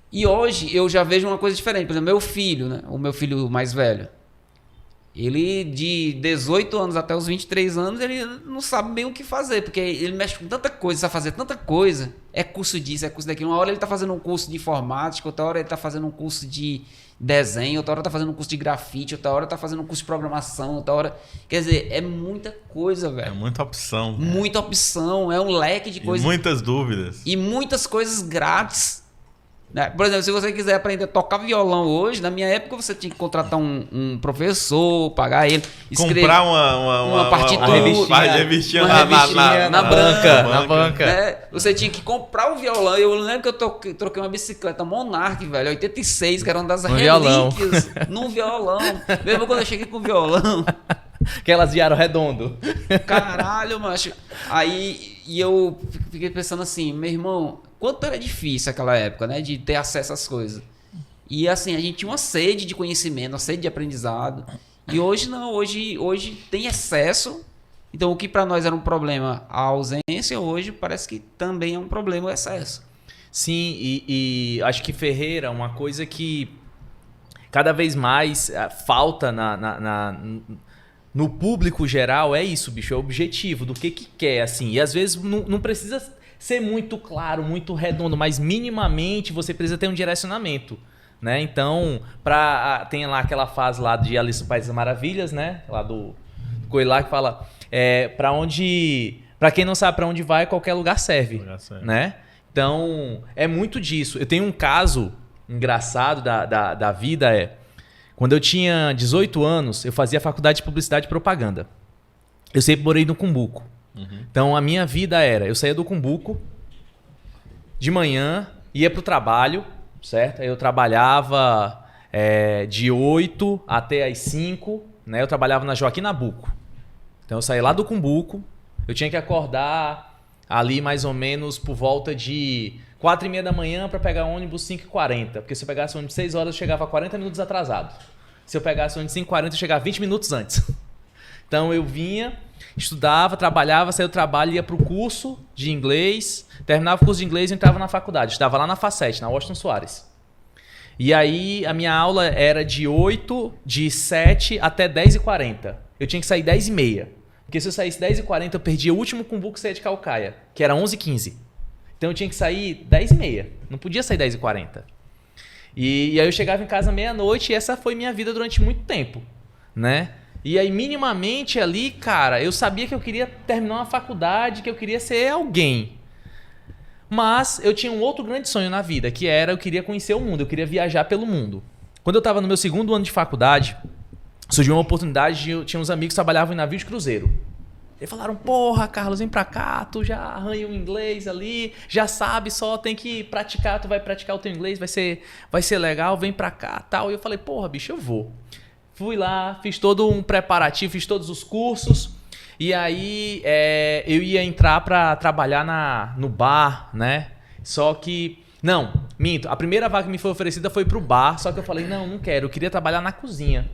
e hoje eu já vejo uma coisa diferente. Por exemplo, meu filho, né? O meu filho mais velho, ele de 18 anos até os 23 anos, ele não sabe bem o que fazer, porque ele mexe com tanta coisa, sabe fazer tanta coisa. É curso disso, é curso daquilo. Uma hora ele tá fazendo um curso de informática, outra hora ele tá fazendo um curso de desenho, outra hora tá fazendo um curso de grafite, outra hora tá fazendo um curso de programação, outra hora... Quer dizer, é muita coisa, velho. É muita opção. Muita opção, é um leque de coisas. E muitas dúvidas. E muitas coisas grátis. Né? Por exemplo, se você quiser aprender a tocar violão hoje, na minha época você tinha que contratar um professor, pagar ele, escrever comprar uma partitura, revistinha na banca. Né? Você tinha que comprar o violão. Eu lembro que eu troquei uma bicicleta Monarch, velho, 86, que era uma das relíquias num violão. Mesmo quando eu cheguei com o violão. Aquelas de aro redondo. Caralho, macho. Aí e eu fiquei pensando assim, meu irmão, quanto era difícil aquela época, né? De ter acesso às coisas. E assim, a gente tinha uma sede de conhecimento, uma sede de aprendizado. E hoje não, hoje tem excesso. Então o que para nós era um problema a ausência, hoje parece que também é um problema o excesso. Sim, e acho que Ferreira, uma coisa que cada vez mais falta no público geral é isso, bicho, é o objetivo do que quer, assim. E às vezes não precisa ser muito claro, muito redondo, mas minimamente você precisa ter um direcionamento, né? Então, tem lá aquela fase lá de Alice no País das Maravilhas, né? Lá do Coelho lá que fala, pra quem não sabe para onde vai, qualquer lugar serve, né? Então, é muito disso. Eu tenho um caso engraçado da vida, quando eu tinha 18 anos, eu fazia faculdade de Publicidade e Propaganda. Eu sempre morei no Cumbuco. Então, a minha vida eu saía do Cumbuco de manhã, ia pro trabalho, certo? Eu trabalhava de 8 até as 5, né? Eu trabalhava na Joaquim Nabuco. Então, eu saía lá do Cumbuco, eu tinha que acordar ali mais ou menos por volta de 4h30 da manhã para pegar o ônibus 5h40. Porque se eu pegasse o ônibus 6 horas, eu chegava 40 minutos atrasado. Se eu pegasse o ônibus 5h40, eu chegava 20 minutos antes. Então eu vinha, estudava, trabalhava, saía do trabalho, ia para o curso de inglês, terminava o curso de inglês e entrava na faculdade. Estava lá na Facete, na Washington Soares. E aí a minha aula era de 7 até 10h40. Eu tinha que sair 10h30. Porque se eu saísse 10h40, eu perdia o último Cumbuco que saía de Caucaia, que era 11h15. Então eu tinha que sair 10h30. Não podia sair 10h40. E aí eu chegava em casa meia-noite e essa foi minha vida durante muito tempo, né? E aí minimamente ali, cara, eu sabia que eu queria terminar uma faculdade, que eu queria ser alguém. Mas eu tinha um outro grande sonho na vida, que era eu queria conhecer o mundo, eu queria viajar pelo mundo. Quando eu estava no meu 2º ano de faculdade, surgiu uma oportunidade, tinha uns amigos que trabalhavam em navio de cruzeiro. Eles falaram, porra, Carlos, vem pra cá, tu já arranha o inglês ali, já sabe, só tem que praticar, tu vai praticar o teu inglês, vai ser legal, vem pra cá, tal. E eu falei, porra, bicho, eu vou. Fui lá, fiz todo um preparativo, fiz todos os cursos, e aí eu ia entrar pra trabalhar no bar, né? Só que, não, minto, a primeira vaga que me foi oferecida foi pro bar, só que eu falei, não quero, eu queria trabalhar na cozinha.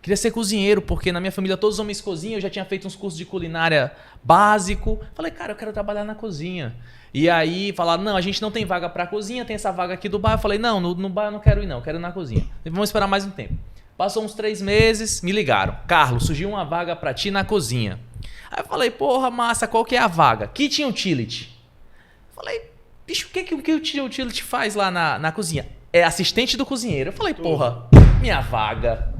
Queria ser cozinheiro, porque na minha família todos os homens cozinham, eu já tinha feito uns cursos de culinária básico. Falei, cara, eu quero trabalhar na cozinha. E aí falaram, não, a gente não tem vaga pra cozinha, tem essa vaga aqui do bar. Eu falei, não, no bar eu não quero ir não, eu quero ir na cozinha. Vamos esperar mais um tempo. Passou uns 3 meses, me ligaram. Carlos, surgiu uma vaga pra ti na cozinha. Aí eu falei, porra, massa, qual que é a vaga? Kitchen Utility. Falei, bicho, o que o Kitchen Utility faz lá na cozinha? É assistente do cozinheiro. Eu falei, porra, minha vaga...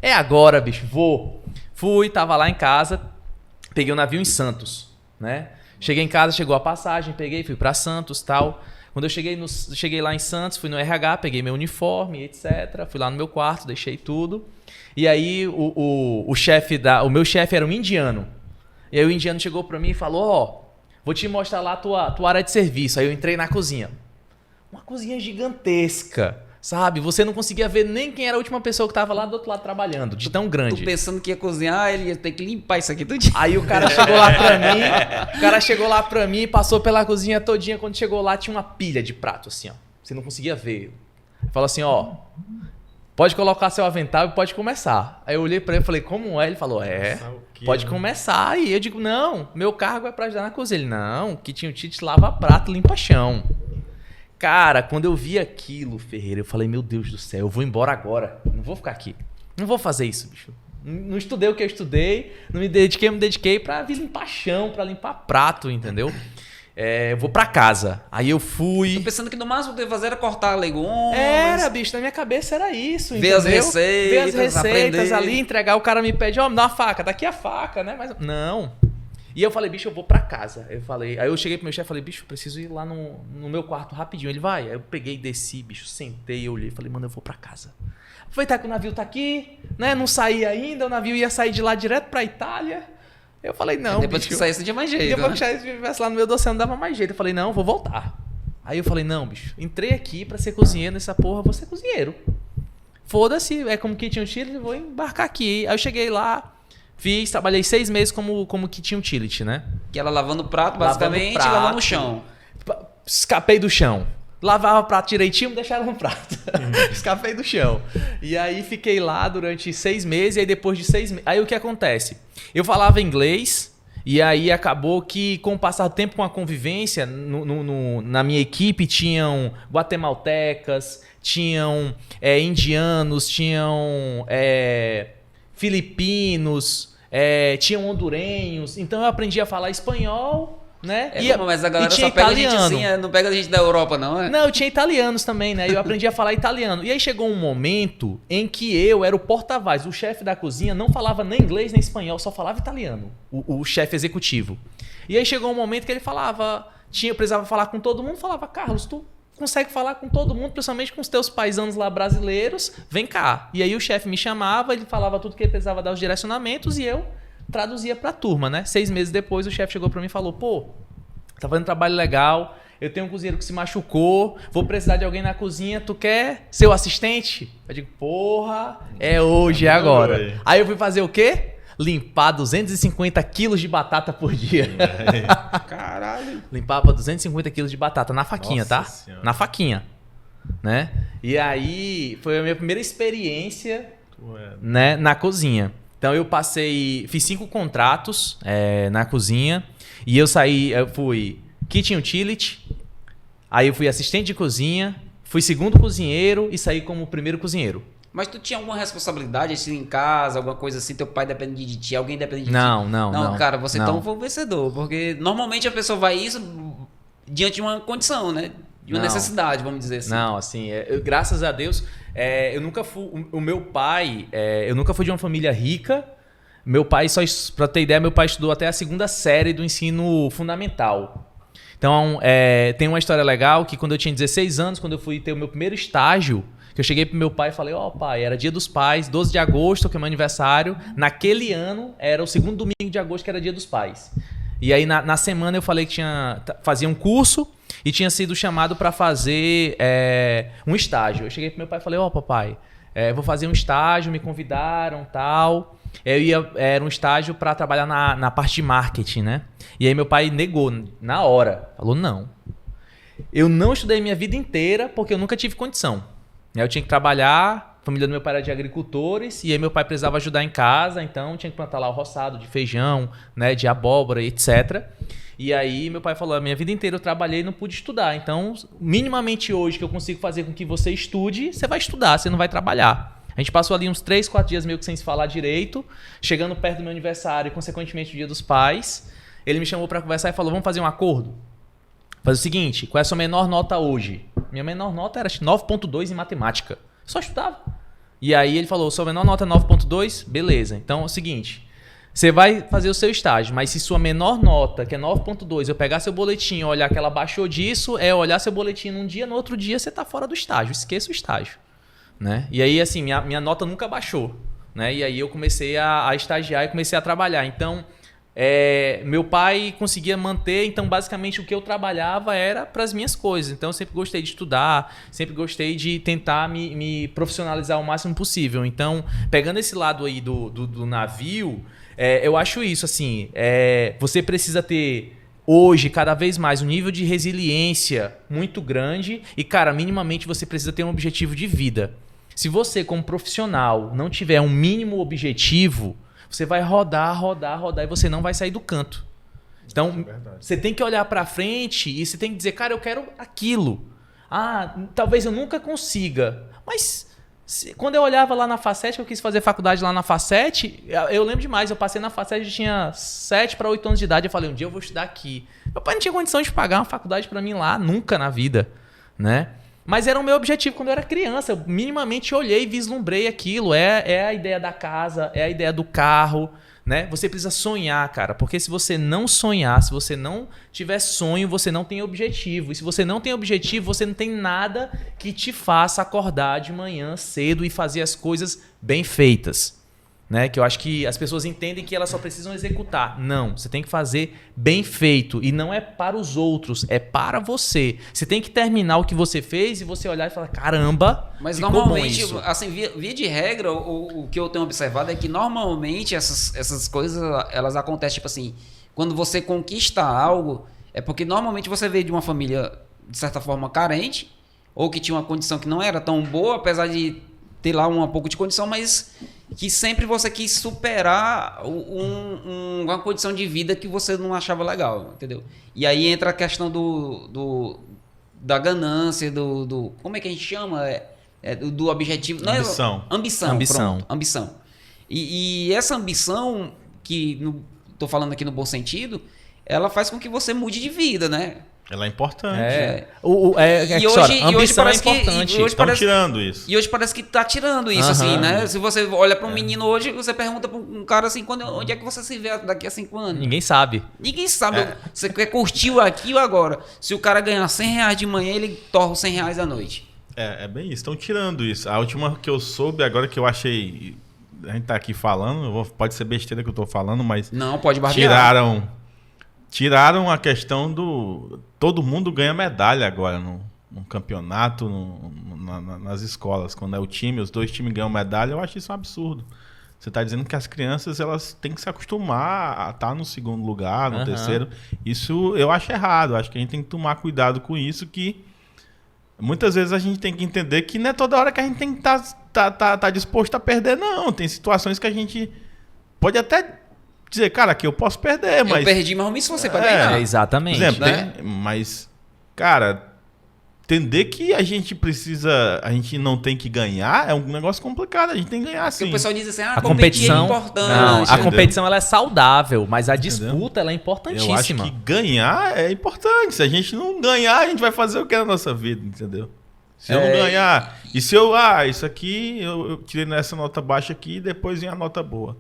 É agora, bicho, vou. Fui, tava lá em casa, peguei um navio em Santos, né? Cheguei em casa, chegou a passagem, peguei, fui pra Santos e tal. Quando eu cheguei lá em Santos, fui no RH, peguei meu uniforme, etc. Fui lá no meu quarto, deixei tudo. E aí o meu chefe era um indiano. E aí o indiano chegou pra mim e falou, ó, vou te mostrar lá a tua área de serviço. Aí eu entrei na cozinha. Uma cozinha gigantesca, sabe? Você não conseguia ver nem quem era a última pessoa que tava lá do outro lado trabalhando, de tão grande. Tu pensando que ia cozinhar, ele ia ter que limpar isso aqui tudo. Aí o cara chegou lá pra mim, passou pela cozinha todinha. Quando chegou lá, tinha uma pilha de prato, assim, ó. Você não conseguia ver. Falou assim, ó, pode colocar seu avental e pode começar. Aí eu olhei pra ele e falei, como é? Ele falou, pode começar. E eu digo, não, meu cargo é pra ajudar na cozinha. Ele, não, que tinha o Tite lava prato, limpa chão. Cara, quando eu vi aquilo, Ferreira, eu falei, meu Deus do céu, eu vou embora agora. Não vou ficar aqui. Não vou fazer isso, bicho. Não estudei o que eu estudei, não me dediquei pra vir limpar chão, pra limpar prato, entendeu? Eu vou pra casa. Aí eu fui... Tô pensando que no máximo que eu ia fazer era cortar legumes. Era, bicho, na minha cabeça era isso, ver entendeu? Ver as receitas aprender. Ali, entregar, o cara me pede, ó, me dá uma faca, daqui a faca, né? Mas não. E eu falei, bicho, eu vou pra casa. Aí eu cheguei pro meu chefe e falei, bicho, eu preciso ir lá no meu quarto rapidinho. Ele vai. Aí eu peguei, desci, bicho, sentei, eu olhei, falei, mano, eu vou pra casa. Aproveitar que o navio tá aqui, né? Não saí ainda, o navio ia sair de lá direto pra Itália. Eu falei, não, depois bicho, que saísse não tinha mais jeito. Depois que estivesse lá no meu doce não dava mais jeito. Eu falei, não, vou voltar. Aí eu falei, não, bicho, entrei aqui pra ser cozinheiro nessa porra, vou ser cozinheiro. Foda-se, é como Kitchen Utility, vou embarcar aqui. Aí eu cheguei lá, trabalhei 6 meses como Kitchen Utility, né? Que ela lavando prato, basicamente, e lavando o chão. Escapei do chão. Lavava o prato direitinho, me deixaram no prato. Escapei do chão. E aí fiquei lá durante 6 meses, e aí depois de 6 meses... Aí o que acontece? Eu falava inglês, e aí acabou que com o passar do tempo, com a convivência, na minha equipe tinham guatemaltecas, tinham indianos, tinham filipinos, tinham hondurenhos. Então eu aprendi a falar espanhol... Né? Mas a galera só pega italiano. A gente assim, não pega a gente da Europa, não, é? Não, eu tinha italianos também, né? Eu aprendi a falar italiano. E aí chegou um momento em que eu era o porta-voz. O chefe da cozinha não falava nem inglês nem espanhol, só falava italiano. O chefe executivo. E aí chegou um momento que ele falava... precisava falar com todo mundo. Falava, Carlos, tu consegue falar com todo mundo, principalmente com os teus paisanos lá brasileiros? Vem cá. E aí o chefe me chamava, ele falava tudo que ele precisava dar os direcionamentos e eu... traduzia pra turma, né? 6 meses depois, o chefe chegou pra mim e falou, pô, tá fazendo trabalho legal, eu tenho um cozinheiro que se machucou, vou precisar de alguém na cozinha, tu quer ser o assistente? Eu digo, porra, é hoje, é agora. Aí eu fui fazer o quê? Limpar 250 quilos de batata por dia. Caralho. Limpava 250 quilos de batata na faquinha, Nossa tá? Senhora. Na faquinha, né? E aí, foi a minha primeira experiência, né, na cozinha. Então eu fiz 5 contratos na cozinha e eu fui Kitchen Utility, aí eu fui assistente de cozinha, fui segundo cozinheiro e saí como primeiro cozinheiro. Mas tu tinha alguma responsabilidade assim em casa, alguma coisa assim, teu pai depende de ti, alguém depende de ti? Não, cara, você então foi um vencedor, porque normalmente a pessoa vai isso diante de uma condição, né? De uma necessidade, vamos dizer assim. Não, assim, graças a Deus, eu nunca fui... O meu pai, eu nunca fui de uma família rica. Meu pai, pra ter ideia, meu pai estudou até a 2ª série do ensino fundamental. Então, tem uma história legal que quando eu tinha 16 anos, quando eu fui ter o meu primeiro estágio, que eu cheguei pro meu pai e falei, ó, pai, era dia dos pais, 12 de agosto, que é meu aniversário. Naquele ano, era o 2º domingo de agosto, que era dia dos pais. E aí, na semana, eu falei que fazia um curso e tinha sido chamado para fazer um estágio. Eu cheguei pro meu pai e falei, ó, papai, vou fazer um estágio, me convidaram, tal. Era um estágio para trabalhar na parte de marketing, né? E aí meu pai negou na hora. Falou, não. Eu não estudei minha vida inteira porque eu nunca tive condição. Eu tinha que trabalhar, a família do meu pai era de agricultores, e aí meu pai precisava ajudar em casa, então tinha que plantar lá o roçado de feijão, né, de abóbora, etc. E aí meu pai falou, a minha vida inteira eu trabalhei e não pude estudar. Então, minimamente hoje que eu consigo fazer com que você estude, você vai estudar, você não vai trabalhar. A gente passou ali uns 3, 4 dias meio que sem se falar direito, chegando perto do meu aniversário e consequentemente o dia dos pais, ele me chamou para conversar e falou, vamos fazer um acordo? Faz o seguinte, qual é a sua menor nota hoje? Minha menor nota era 9.2 em matemática. Só estudava. E aí ele falou, sua menor nota é 9.2? Beleza. Então é o seguinte, você vai fazer o seu estágio, mas se sua menor nota, que é 9.2, eu pegar seu boletim, olhar que ela baixou disso, olhar seu boletim num dia, no outro dia você tá fora do estágio, esqueça o estágio, né? E aí, assim, minha nota nunca baixou, né? E aí eu comecei a estagiar e comecei a trabalhar. Então, meu pai conseguia manter, então basicamente o que eu trabalhava era para as minhas coisas. Então eu sempre gostei de estudar, sempre gostei de tentar me profissionalizar o máximo possível. Então, pegando esse lado aí do navio, eu acho isso, assim, você precisa ter hoje cada vez mais um nível de resiliência muito grande e, cara, minimamente você precisa ter um objetivo de vida. Se você, como profissional, não tiver um mínimo objetivo, você vai rodar e você não vai sair do canto. Então, você tem que olhar para frente e você tem que dizer, cara, eu quero aquilo. Talvez eu nunca consiga. Mas quando eu olhava lá na Facet, eu quis fazer faculdade lá na Facet, eu lembro demais, eu passei na Facet, eu tinha 7 para 8 anos de idade, eu falei, um dia eu vou estudar aqui. Meu pai não tinha condição de pagar uma faculdade para mim lá, nunca na vida, né? Mas era o meu objetivo quando eu era criança. Eu minimamente olhei e vislumbrei aquilo. É a ideia da casa, é a ideia do carro, né? Você precisa sonhar, cara. Porque se você não sonhar, se você não tiver sonho, você não tem objetivo. E se você não tem objetivo, você não tem nada que te faça acordar de manhã cedo e fazer as coisas bem feitas. Né? Que eu acho que as pessoas entendem que elas só precisam executar. Não, você tem que fazer bem feito. E não é para os outros, é para você. Você tem que terminar o que você fez e você olhar e falar, caramba, mas ficou normalmente, bom isso. assim, via de regra, o que eu tenho observado é que normalmente essas coisas, elas acontecem, tipo assim, quando você conquista algo, é porque normalmente você veio de uma família, de certa forma, carente, ou que tinha uma condição que não era tão boa, apesar de ter lá um pouco de condição, mas que sempre você quis superar uma condição de vida que você não achava legal, entendeu? E aí entra a questão da ganância, como é que a gente chama? Do objetivo... Ambição. Ambição. Pronto, ambição. E essa ambição, que estou falando aqui no bom sentido, ela faz com que você mude de vida, né? Ela é importante. E hoje parece importante. Estão tirando isso. E hoje parece que tá tirando isso, assim, né? Se você olha para um menino hoje, você pergunta para um cara assim, onde é que você se vê daqui a 5 anos? Ninguém sabe. Ninguém sabe. Você quer curtir aqui ou agora? Se o cara ganhar R$100 de manhã, ele torra os R$100 à noite. É bem isso. Estão tirando isso. A última que eu soube, agora que eu achei... A gente tá aqui falando, pode ser besteira que eu tô falando, mas... Não, pode barbear. Tiraram a questão do... Todo mundo ganha medalha agora no campeonato, nas escolas. Quando é o time, os 2 times ganham medalha, eu acho isso um absurdo. Você está dizendo que as crianças elas têm que se acostumar a estar no segundo lugar, no terceiro. Isso eu acho errado. Acho que a gente tem que tomar cuidado com isso, que muitas vezes a gente tem que entender que não é toda hora que a gente tem que tá disposto a perder, não. Tem situações que a gente pode até... dizer, cara, que eu posso perder, mas... Eu perdi, mas me esforcei pra ganhar. Exatamente. Por exemplo, né? Mas, cara, entender que a gente não tem que ganhar é um negócio complicado, a gente tem que ganhar sim. Porque o pessoal diz assim, a competição é importante. Não, a competição ela é saudável, mas a disputa ela é Eu importantíssima. acho que ganhar é importante. Se a gente não ganhar, a gente vai fazer o que na nossa vida, entendeu? Se eu não ganhar, e se eu, isso aqui, eu tirei nessa nota baixa aqui, depois vem a nota boa.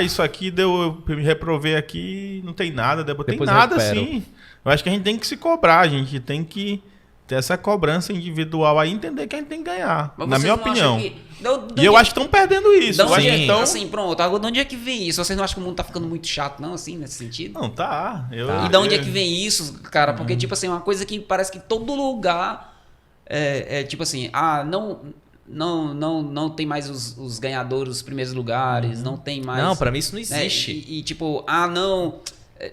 Isso aqui eu me reprovei aqui, não tem nada. Tem nada, sim. Eu acho que a gente tem que se cobrar, a gente tem que ter essa cobrança individual aí, entender que a gente tem que ganhar, na minha opinião. E eu acho que estão perdendo isso. Assim, pronto, agora de onde é que vem isso? Vocês não acham que o mundo tá ficando muito chato, não, assim, nesse sentido? Não, tá. E de onde é que vem isso, cara? Porque, tipo assim, uma coisa que parece que todo lugar tipo assim, não tem mais os ganhadores, os primeiros lugares, não tem mais... Não, pra mim isso não existe. E tipo, não...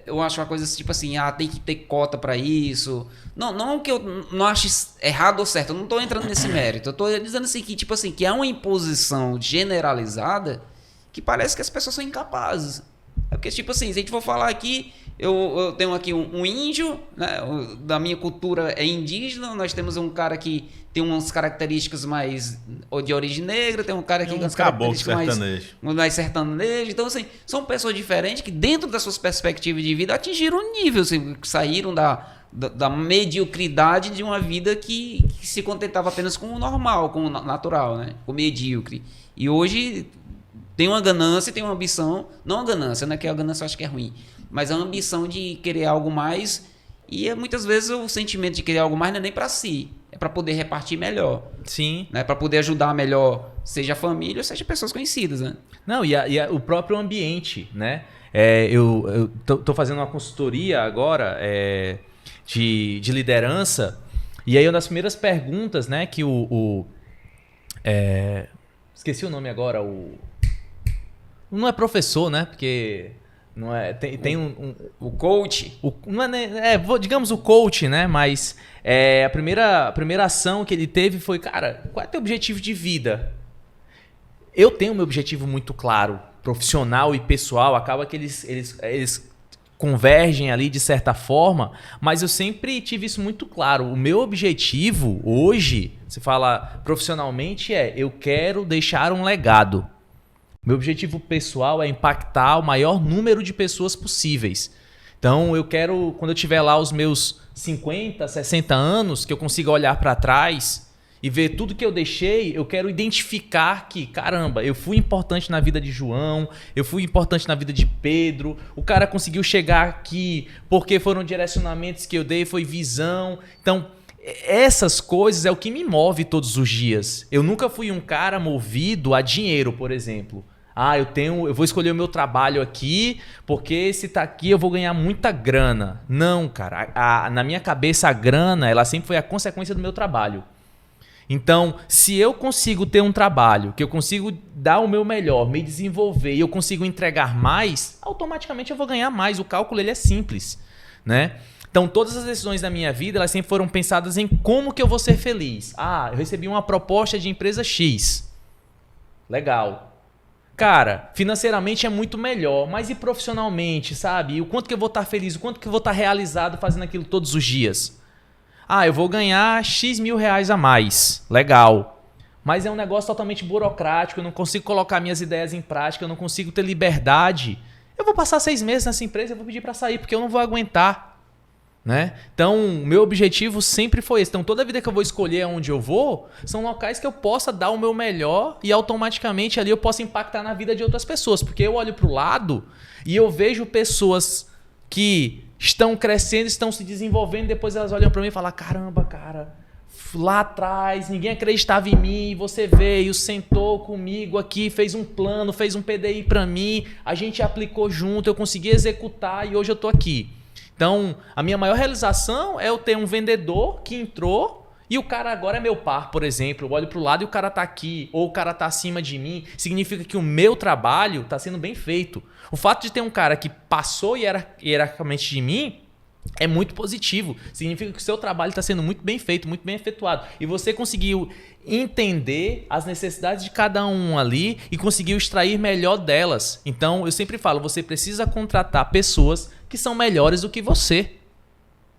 Eu acho uma coisa tipo assim, tem que ter cota pra isso. Não que eu não ache errado ou certo, eu não tô entrando nesse mérito. Eu tô dizendo assim, que tipo assim, que é uma imposição generalizada que parece que as pessoas são incapazes. É porque, tipo assim, se a gente for falar aqui, eu tenho aqui um índio, né? Da minha cultura é indígena, nós temos um cara que tem umas características mais de origem negra, tem um cara que tem umas características mais sertanejo. Então, assim, são pessoas diferentes que, dentro das suas perspectivas de vida, atingiram um nível, assim, saíram da mediocridade de uma vida que se contentava apenas com o normal, com o natural, né? Com o medíocre. E hoje tem uma ganância, tem uma ambição, não a ganância, né? Que a ganância eu acho que é ruim, mas a ambição de querer algo mais e muitas vezes o sentimento de querer algo mais não é nem para si, é para poder repartir melhor. Sim. Né? Para poder ajudar melhor, seja a família, seja pessoas conhecidas, né? Não, o próprio ambiente, né? Eu tô fazendo uma consultoria agora de liderança, e aí uma das primeiras perguntas, né, que esqueci o nome agora, não é professor, né? Porque não é, tem o coach, não é, digamos o coach, né? Mas a primeira ação que ele teve foi, cara, qual é o teu objetivo de vida? Eu tenho meu objetivo muito claro, profissional e pessoal, acaba que eles convergem ali de certa forma, mas eu sempre tive isso muito claro. O meu objetivo hoje, se fala profissionalmente, eu quero deixar um legado. Meu objetivo pessoal é impactar o maior número de pessoas possíveis. Então eu quero, quando eu tiver lá os meus 50, 60 anos, que eu consiga olhar para trás e ver tudo que eu deixei, eu quero identificar que, caramba, eu fui importante na vida de João, eu fui importante na vida de Pedro, o cara conseguiu chegar aqui porque foram direcionamentos que eu dei, foi visão. Então, essas coisas é o que me move todos os dias. Eu nunca fui um cara movido a dinheiro, por exemplo. Eu vou escolher o meu trabalho aqui, porque se tá aqui eu vou ganhar muita grana. Não, cara. Na minha cabeça, a grana, ela sempre foi a consequência do meu trabalho. Então, se eu consigo ter um trabalho, que eu consigo dar o meu melhor, me desenvolver e eu consigo entregar mais, automaticamente eu vou ganhar mais. O cálculo ele é simples, né? Então, todas as decisões da minha vida, elas sempre foram pensadas em como que eu vou ser feliz. Eu recebi uma proposta de empresa X. Legal. Cara, financeiramente é muito melhor, mas e profissionalmente, sabe? E o quanto que eu vou estar feliz, o quanto que eu vou estar realizado fazendo aquilo todos os dias? Eu vou ganhar X mil reais a mais. Legal. Mas é um negócio totalmente burocrático, eu não consigo colocar minhas ideias em prática, eu não consigo ter liberdade. Eu vou passar 6 meses nessa empresa, eu vou pedir para sair, porque eu não vou aguentar. Né? Então, meu objetivo sempre foi esse. Então, toda vida que eu vou escolher onde eu vou, são locais que eu possa dar o meu melhor e automaticamente ali eu possa impactar na vida de outras pessoas. Porque eu olho para o lado e eu vejo pessoas que estão crescendo, estão se desenvolvendo, depois elas olham para mim e falam, caramba, cara, lá atrás ninguém acreditava em mim, você veio, sentou comigo aqui, fez um plano, fez um PDI para mim, a gente aplicou junto, eu consegui executar e hoje eu tô aqui. Então, a minha maior realização é eu ter um vendedor que entrou e o cara agora é meu par, por exemplo. Eu olho para o lado e o cara está aqui, ou o cara está acima de mim. Significa que o meu trabalho está sendo bem feito. O fato de ter um cara que passou hierarquicamente de mim é muito positivo. Significa que o seu trabalho está sendo muito bem feito, muito bem efetuado. E você conseguiu entender as necessidades de cada um ali e conseguiu extrair melhor delas. Então, eu sempre falo, você precisa contratar pessoas que são melhores do que você.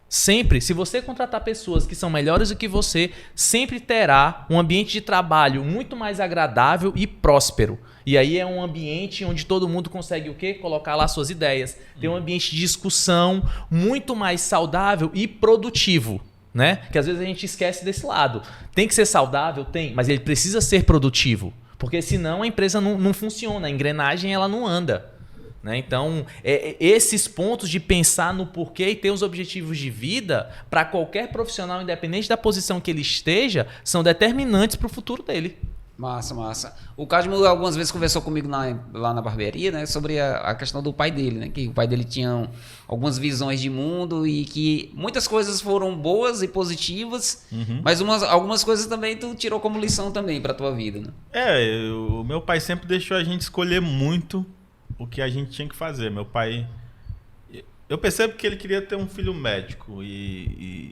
Sempre, se você contratar pessoas que são melhores do que você, sempre terá um ambiente de trabalho muito mais agradável e próspero. E aí é um ambiente onde todo mundo consegue o quê? Colocar lá suas ideias. Tem um ambiente de discussão muito mais saudável e produtivo, né? Que às vezes a gente esquece desse lado. Tem que ser saudável? Tem, mas ele precisa ser produtivo. Porque senão a empresa não funciona, a engrenagem ela não anda. Né? Então, esses pontos de pensar no porquê e ter os objetivos de vida, para qualquer profissional, independente da posição que ele esteja, são determinantes para o futuro dele. Massa, massa. O Cadmo algumas vezes conversou comigo lá na barbearia, né, sobre a questão do pai dele, né, que o pai dele tinha algumas visões de mundo e que muitas coisas foram boas e positivas, mas algumas coisas também tu tirou como lição também para tua vida, né? O meu pai sempre deixou a gente escolher muito o que a gente tinha que fazer. Meu pai, eu percebo que ele queria ter um filho médico,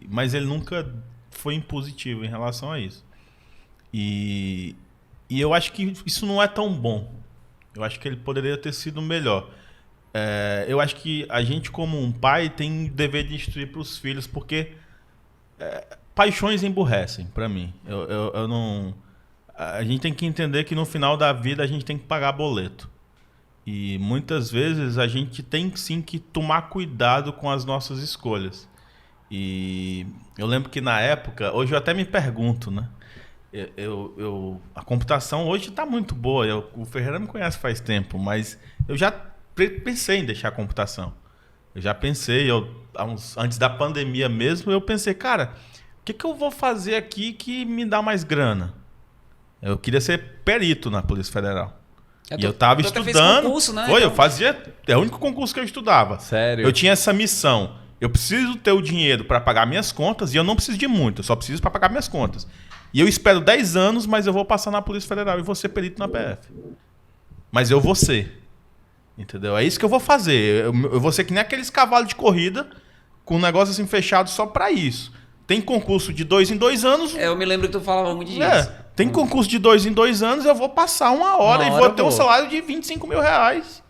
mas ele nunca foi impositivo em relação a isso. E eu acho que isso não é tão bom. Eu acho que ele poderia ter sido melhor. Eu acho que a gente, como um pai, tem o dever de instruir para os filhos, porque paixões emburrecem, para mim. Eu não. A gente tem que entender que no final da vida a gente tem que pagar boleto. E muitas vezes a gente tem sim que tomar cuidado com as nossas escolhas. E eu lembro que na época, hoje eu até me pergunto, né? A computação hoje está muito boa. O Ferreira me conhece faz tempo, mas eu já pensei em deixar a computação. Eu já pensei, antes da pandemia mesmo, eu pensei, cara, o que eu vou fazer aqui que me dá mais grana? Eu queria ser perito na Polícia Federal. E eu estava estudando. Concurso, né? Eu fazia. É o único concurso que eu estudava. Sério? Eu tinha essa missão. Eu preciso ter o dinheiro para pagar minhas contas e eu não preciso de muito, eu só preciso para pagar minhas contas. E eu espero 10 anos, mas eu vou passar na Polícia Federal e vou ser perito na PF. Mas eu vou ser. Entendeu? É isso que eu vou fazer. Eu vou ser que nem aqueles cavalos de corrida com um negócio assim fechado só para isso. Tem concurso de 2 em 2 anos. Eu me lembro que tu falava muito disso. Tem concurso de 2 em 2 anos, eu vou passar uma hora e vou ter um salário de 25 mil reais.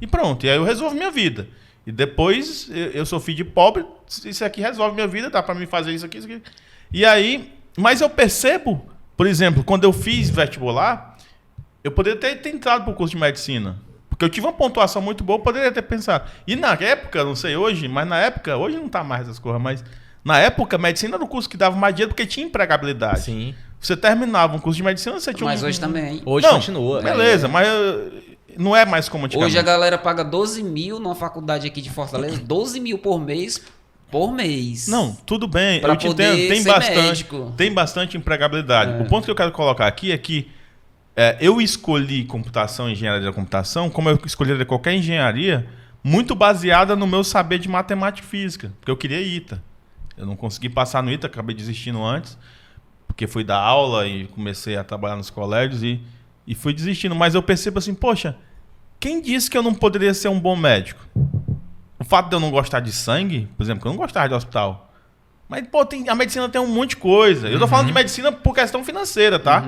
E pronto. E aí eu resolvo minha vida. E depois eu sou filho de pobre, isso aqui resolve minha vida, dá para mim fazer isso aqui, isso aqui. E aí, mas eu percebo, por exemplo, quando eu fiz vestibular, eu poderia ter entrado para o curso de medicina. Porque eu tive uma pontuação muito boa, eu poderia ter pensado. E na época, não sei hoje, mas na época, hoje não tá mais essas coisas, mas na época, medicina era o curso que dava mais dinheiro porque tinha empregabilidade. Sim. Você terminava um curso de medicina, você tinha Mas hoje também. Hoje continua. Beleza, mas não é mais como antigamente. Hoje a galera paga 12 mil numa faculdade aqui de Fortaleza, 12 mil por mês. Não, tudo bem, pra eu te entendo, médico. Tem bastante empregabilidade. O ponto que eu quero colocar aqui é que eu escolhi computação, engenharia da computação, como eu escolheria qualquer engenharia, muito baseada no meu saber de matemática e física, porque eu queria ITA. Eu não consegui passar no ITA, acabei desistindo antes, porque fui dar aula e comecei a trabalhar nos colégios e fui desistindo. Mas eu percebo assim, poxa, quem disse que eu não poderia ser um bom médico? O fato de eu não gostar de sangue, por exemplo, que eu não gostava de hospital. Mas, pô, a medicina tem um monte de coisa. Eu tô falando de medicina por questão financeira, tá?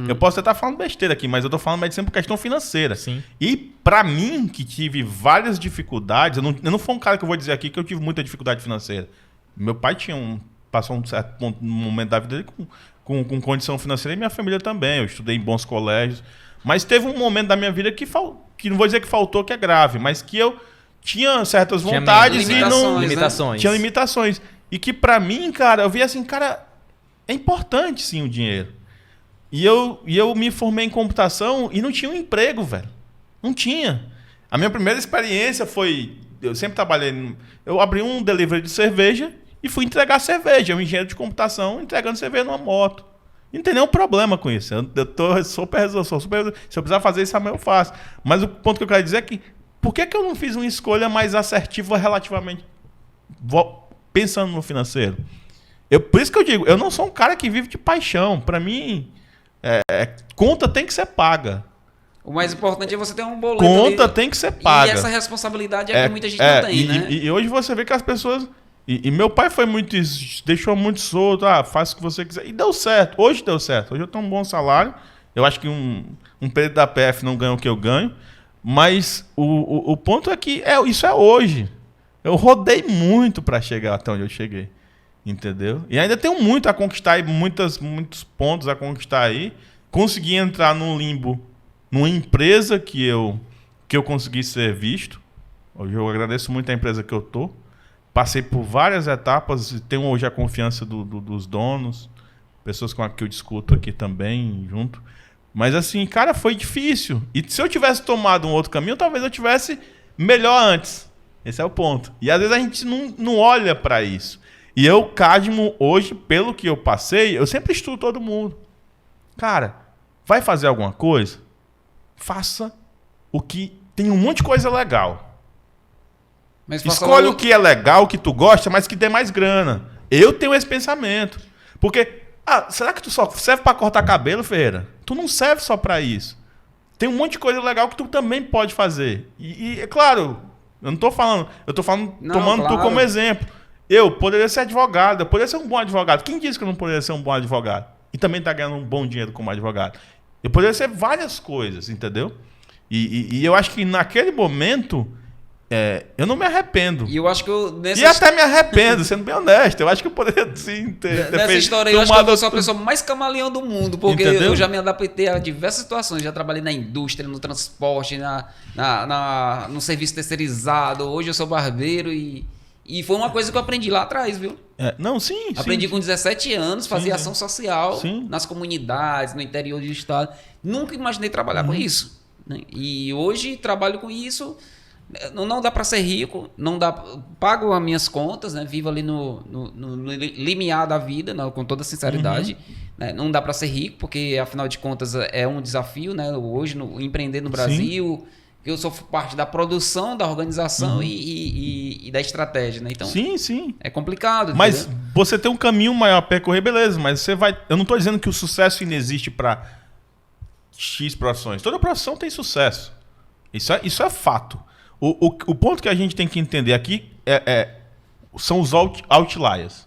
Eu posso até estar falando besteira aqui, mas eu tô falando de medicina por questão financeira. Sim. E pra mim, que tive várias dificuldades, eu não fui um cara que eu vou dizer aqui que eu tive muita dificuldade financeira. Meu pai passou um certo momento da vida dele com condição financeira e minha família também. Eu estudei em bons colégios. Mas teve um momento da minha vida que não vou dizer que faltou, que é grave, mas que eu tinha certas vontades e não... Limitações. Tinha limitações. E que pra mim, cara, eu vi assim, cara, é importante sim o dinheiro. E eu me formei em computação e não tinha um emprego, velho. Não tinha. A minha primeira experiência foi... Eu sempre trabalhei... Eu abri um delivery de cerveja e fui entregar cerveja. Eu, engenheiro de computação, entregando cerveja numa moto. Não tem nenhum problema com isso. Eu sou super resolvido. Se eu precisar fazer isso, amanhã eu faço. Mas o ponto que eu quero dizer é que por que eu não fiz uma escolha mais assertiva relativamente... Pensando no financeiro? Por isso que eu digo, eu não sou um cara que vive de paixão. Para mim, conta tem que ser paga. O mais importante é você ter um boleto Conta ali. tem que ser paga. E essa responsabilidade é que muita gente não tem, né? E hoje você vê que as pessoas... E meu pai foi muito isso, deixou muito solto, faz o que você quiser. E deu certo, hoje deu certo. Hoje eu tenho um bom salário. Eu acho que um período da PF não ganha o que eu ganho. Mas o ponto é que isso é hoje. Eu rodei muito para chegar até onde eu cheguei. Entendeu? E ainda tenho muito a conquistar, muitos pontos a conquistar aí. Consegui entrar num limbo, numa empresa que eu consegui ser visto. Hoje eu agradeço muito a empresa que eu tô. Passei por várias etapas e tenho hoje a confiança dos donos, pessoas com as que eu discuto aqui também, junto. Mas assim, cara, foi difícil. E se eu tivesse tomado um outro caminho, talvez eu tivesse melhor antes. Esse é o ponto. E às vezes a gente não olha para isso. E eu, Cadmo, hoje, pelo que eu passei, eu sempre estudo todo mundo. Cara, vai fazer alguma coisa? Faça o que... Tem um monte de coisa legal. Mas escolhe o que é legal, o que tu gosta, mas que dê mais grana. Eu tenho esse pensamento. Porque, será que tu só serve para cortar cabelo, Ferreira? Tu não serve só para isso. Tem um monte de coisa legal que tu também pode fazer. E é claro, eu não tô falando... Eu tô falando, tomando tu como exemplo. Eu poderia ser advogado, eu poderia ser um bom advogado. Quem disse que eu não poderia ser um bom advogado? E também tá ganhando um bom dinheiro como advogado. Eu poderia ser várias coisas, entendeu? E eu acho que naquele momento... eu não me arrependo. E eu acho que E até me arrependo, sendo bem honesto. Eu acho que eu poderia sim ter nessa feito, história aí, eu acho que eu sou a pessoa mais camaleão do mundo. Porque entendeu? eu já me adaptei a diversas situações. Já trabalhei na indústria, no transporte, no serviço terceirizado. Hoje eu sou barbeiro e E foi uma coisa que eu aprendi lá atrás, viu? Não, sim. Aprendi com 17 anos, fazia ação social Sim. nas comunidades, no interior do estado. Nunca imaginei trabalhar com isso, né? E hoje trabalho com isso. Não dá para ser rico, não dá, pago as minhas contas, né? Vivo ali no limiar da vida, né? Com toda sinceridade. Né? Não dá para ser rico, porque afinal de contas é um desafio, né? Hoje, empreender no Brasil. Eu sou parte da produção, da organização e da estratégia, né? Então, sim. é complicado. Mas entendeu? você tem um caminho maior a percorrer, beleza, mas você vai. Eu não estou dizendo que o sucesso inexiste para X profissões. Toda profissão tem sucesso. Isso é fato. O ponto que a gente tem que entender aqui são os outliers.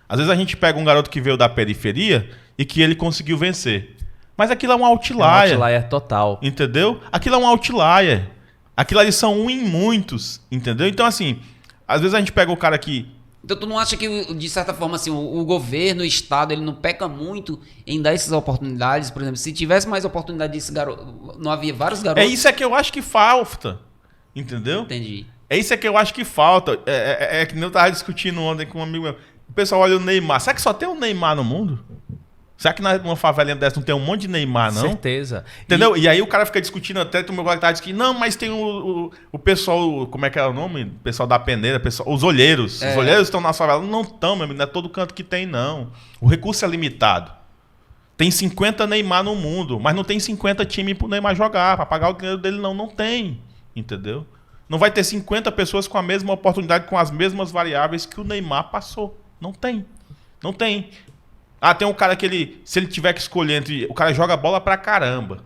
Às vezes a gente pega um garoto que veio da periferia e que ele conseguiu vencer. Mas aquilo é um outlier. É um outlier total. Entendeu? Aquilo é um outlier. Aquilo ali são um em muitos. Entendeu? Então, assim, às vezes a gente pega o cara que... Então tu não acha que, de certa forma, assim, o governo, o Estado, ele não peca muito em dar essas oportunidades? Por exemplo, se tivesse mais oportunidade desse garoto, não havia vários garotos? É isso que eu acho que falta. Entendeu? Entendi. É isso que eu acho que falta. É que nem eu tava discutindo ontem com um amigo meu. O pessoal olha o Neymar. Será que só tem um Neymar no mundo? Será que numa favelinha dessa não tem um monte de Neymar, não? Certeza. Entendeu? E aí o cara fica discutindo, até o meu colega tá dizendo que não, mas tem o pessoal, como é que é o nome? O pessoal da peneira, os olheiros. Os olheiros estão na favela. Não estão, meu amigo, não é todo canto que tem, não. O recurso é limitado. Tem 50 Neymar no mundo, mas não tem 50 times pro Neymar jogar, para pagar o dinheiro dele, não tem. Entendeu? Não vai ter 50 pessoas com a mesma oportunidade, com as mesmas variáveis que o Neymar passou. Não tem. Não tem. Tem um cara que se ele tiver que escolher entre... O cara joga bola pra caramba.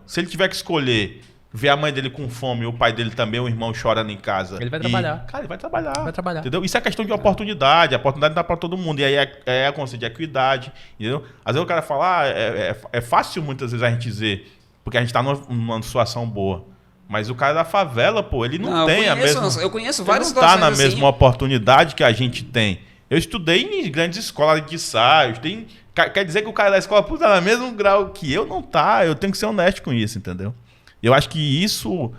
Se ele tiver que escolher ver a mãe dele com fome, o pai dele também, o irmão chorando em casa... Ele vai trabalhar. Cara, ele vai trabalhar. Vai trabalhar. Entendeu? Isso é questão de oportunidade. A oportunidade dá pra todo mundo. E aí é a conceito de equidade. Entendeu? Às vezes o cara fala... É fácil muitas vezes a gente dizer... Porque a gente tá numa situação boa. Mas o cara da favela, pô, ele não tem a mesma... Eu conheço várias situações. Ele não tá na assim. mesma oportunidade que a gente tem. Eu estudei em grandes escolas de ensaio. Quer dizer que o cara da escola tá no mesmo grau que eu? Não tá. Eu tenho que ser honesto com isso, entendeu? Eu acho que isso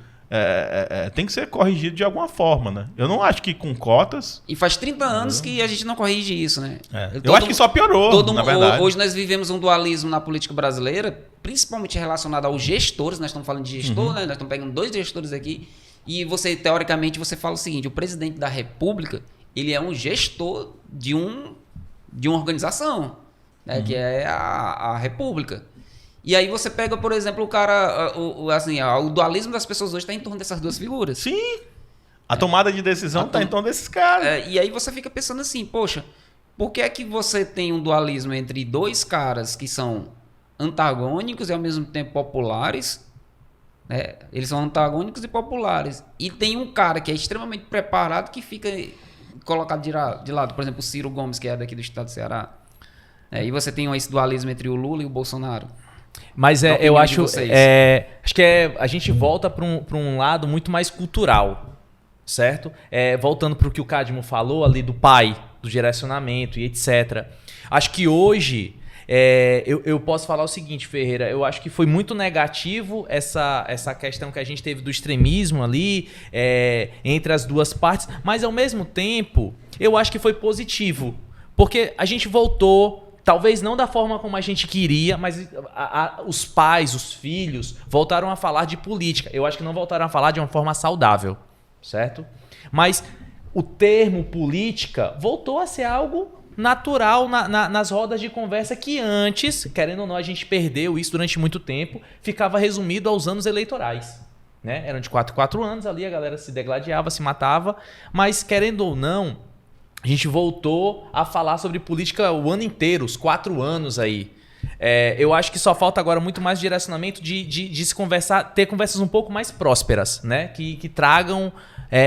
tem que ser corrigido de alguma forma, né? Eu não acho que com cotas... E faz 30 anos que a gente não corrige isso, né? Eu acho que só piorou, na verdade. Hoje nós vivemos um dualismo na política brasileira, principalmente relacionado aos gestores. Nós estamos falando de gestor, né? Nós estamos pegando 2 gestores aqui. E você, teoricamente, você fala o seguinte: o presidente da República, ele é um gestor de uma organização, né? Que é a República. E aí você pega, por exemplo, o cara... o dualismo das pessoas hoje está em torno dessas 2 figuras. Sim. A tomada de decisão está em torno desses caras. E aí você fica pensando assim, poxa, por que é que você tem um dualismo entre 2 caras que são antagônicos e ao mesmo tempo populares? Né? Eles são antagônicos e populares. E tem um cara que é extremamente preparado que fica colocado de lado. Por exemplo, o Ciro Gomes, que é daqui do estado do Ceará. E você tem esse dualismo entre o Lula e o Bolsonaro. Mas eu acho que a gente volta para um lado muito mais cultural, certo? Voltando para o que o Cadmo falou ali do pai, do direcionamento e etc. Acho que hoje eu posso falar o seguinte, Ferreira, eu acho que foi muito negativo essa questão que a gente teve do extremismo ali entre as 2 partes, mas ao mesmo tempo eu acho que foi positivo, porque a gente voltou... Talvez não da forma como a gente queria, mas os pais, os filhos, voltaram a falar de política. Eu acho que não voltaram a falar de uma forma saudável, certo? Mas o termo política voltou a ser algo natural nas rodas de conversa que antes, querendo ou não, a gente perdeu isso durante muito tempo, ficava resumido aos anos eleitorais. Né? Eram de 4 em 4 anos ali, a galera se degladiava, se matava, mas querendo ou não, a gente voltou a falar sobre política o ano inteiro, os 4 anos aí. Eu acho que só falta agora muito mais direcionamento de se conversar, ter conversas um pouco mais prósperas, né? Que tragam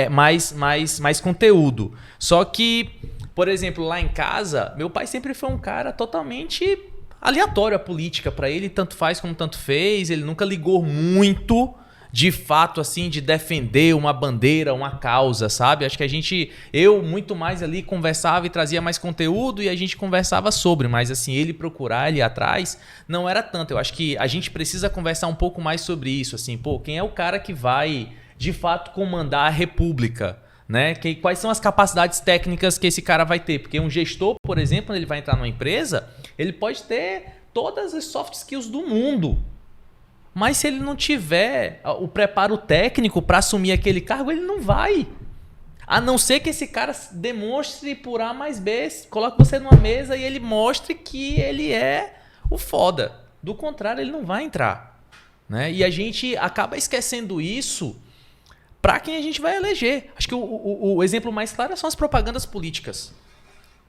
mais conteúdo. Só que, por exemplo, lá em casa, meu pai sempre foi um cara totalmente aleatório a política. Para ele, tanto faz como tanto fez. Ele nunca ligou muito... de fato, assim, de defender uma bandeira, uma causa, sabe? Acho que eu muito mais ali conversava e trazia mais conteúdo e a gente conversava sobre, mas assim, ele procurar, ele ir atrás, não era tanto. Eu acho que a gente precisa conversar um pouco mais sobre isso, assim, quem é o cara que vai, de fato, comandar a república, né? Quais são as capacidades técnicas que esse cara vai ter? Porque um gestor, por exemplo, quando ele vai entrar numa empresa, ele pode ter todas as soft skills do mundo. Mas se ele não tiver o preparo técnico para assumir aquele cargo, ele não vai. A não ser que esse cara demonstre por A mais B, coloque você numa mesa e ele mostre que ele é o foda. Do contrário, ele não vai entrar, né? E a gente acaba esquecendo isso para quem a gente vai eleger. Acho que o exemplo mais claro são as propagandas políticas.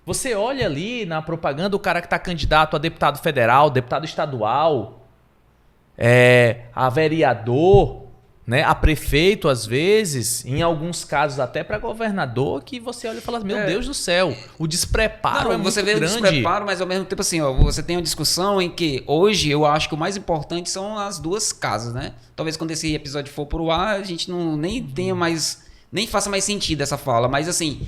Você olha ali na propaganda o cara que está candidato a deputado federal, deputado estadual, a vereador, né, a prefeito às vezes, em alguns casos até para governador, que você olha e fala, meu Deus do céu, o despreparo é muito você vê grande. o despreparo, mas ao mesmo tempo assim, ó, você tem uma discussão em que hoje eu acho que o mais importante são as duas casas, né? Talvez quando esse episódio for pro ar, a gente nem tenha mais, nem faça mais sentido essa fala, mas assim,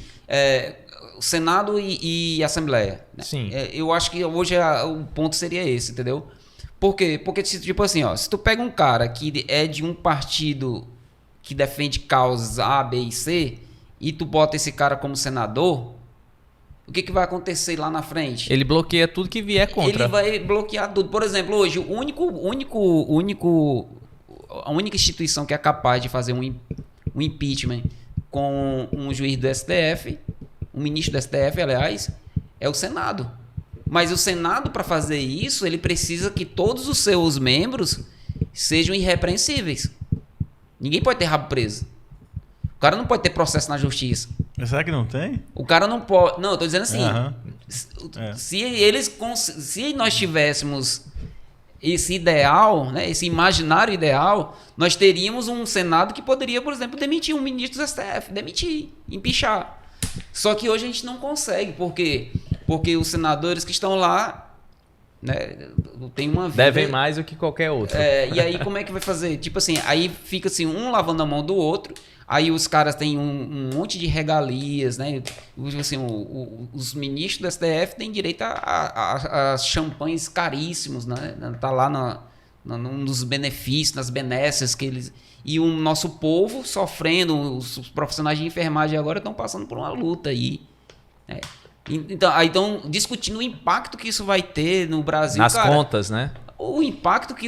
o Senado e a Assembleia, né? Sim. Eu acho que hoje o ponto seria esse, entendeu? Por quê? Porque, tipo assim, ó, se tu pega um cara que é de um partido que defende causas A, B e C, e tu bota esse cara como senador, o que vai acontecer lá na frente? Ele bloqueia tudo que vier contra. Ele vai bloquear tudo. Por exemplo, hoje, a única instituição que é capaz de fazer um impeachment com um juiz do STF, um ministro do STF, aliás, é o Senado. Mas o Senado, para fazer isso, ele precisa que todos os seus membros sejam irrepreensíveis. Ninguém pode ter rabo preso. O cara não pode ter processo na justiça. Mas será que não tem? O cara não pode... Não, eu tô dizendo assim. Uhum. Se nós tivéssemos esse ideal, né, esse imaginário ideal, nós teríamos um Senado que poderia, por exemplo, demitir um ministro do STF. Demitir, empichar. Só que hoje a gente não consegue. Por quê? Porque os senadores que estão lá, né, tem uma vida... Devem mais do que qualquer outro. E aí como é que vai fazer? Tipo assim, aí fica assim, um lavando a mão do outro, aí os caras têm um monte de regalias, né? Assim, os ministros do STF têm direito a champanhes caríssimos, né? Tá lá nos benefícios, nas benesses que eles... E o nosso povo sofrendo, os profissionais de enfermagem agora estão passando por uma luta aí, né? Então, discutindo o impacto que isso vai ter no Brasil. Nas cara, contas, né? O impacto que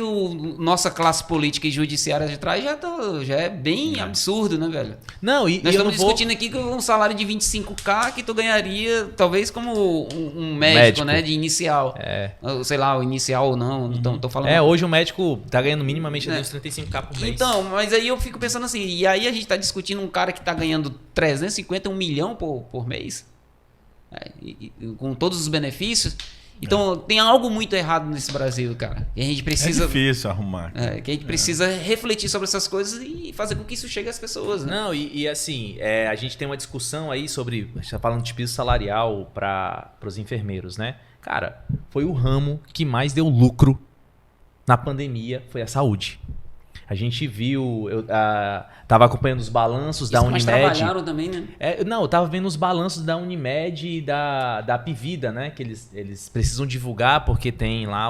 nossa classe política e judiciária traz já é bem absurdo, né, velho? Não, Nós estamos discutindo aqui com um salário de 25k que tu ganharia, talvez, como um médico, né, de inicial. Sei lá, o inicial ou não, tô falando... Hoje o médico tá ganhando minimamente uns 35k por mês. Então, mas aí eu fico pensando assim, e aí a gente tá discutindo um cara que tá ganhando 350, 1 milhão por mês, com todos os benefícios. Então, tem algo muito errado nesse Brasil, cara. E a gente precisa... É difícil arrumar. Que a gente precisa refletir sobre essas coisas e fazer com que isso chegue às pessoas, né? Não, e assim, a gente tem uma discussão aí sobre... A gente tá falando de piso salarial para os enfermeiros, né? Cara, foi o ramo que mais deu lucro na pandemia, foi a saúde. A gente viu, eu tava acompanhando os balanços da Unimed. Mas trabalharam também, né? Eu tava vendo os balanços da Unimed e da Pivida, né? Que eles precisam divulgar porque tem lá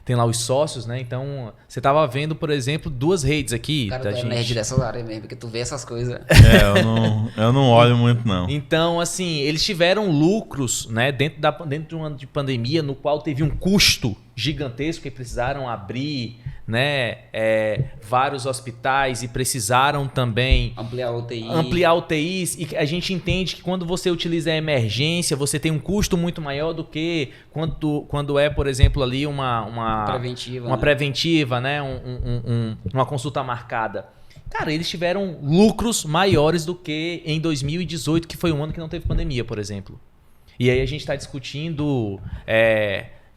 tem lá os sócios, né? Então, você tava vendo, por exemplo, 2 redes aqui. Cara, da tu é nerd dessas áreas mesmo, porque tu vê essas coisas. Eu não olho muito, não. Então, assim, eles tiveram lucros, né, dentro de um ano de pandemia, no qual teve um custo gigantesco e precisaram abrir, né, vários hospitais e precisaram também ampliar UTIs. E a gente entende que quando você utiliza a emergência, você tem um custo muito maior do que quando é, por exemplo, ali uma preventiva, né, uma consulta marcada. Cara, eles tiveram lucros maiores do que em 2018, que foi um ano que não teve pandemia, por exemplo. E aí a gente está discutindo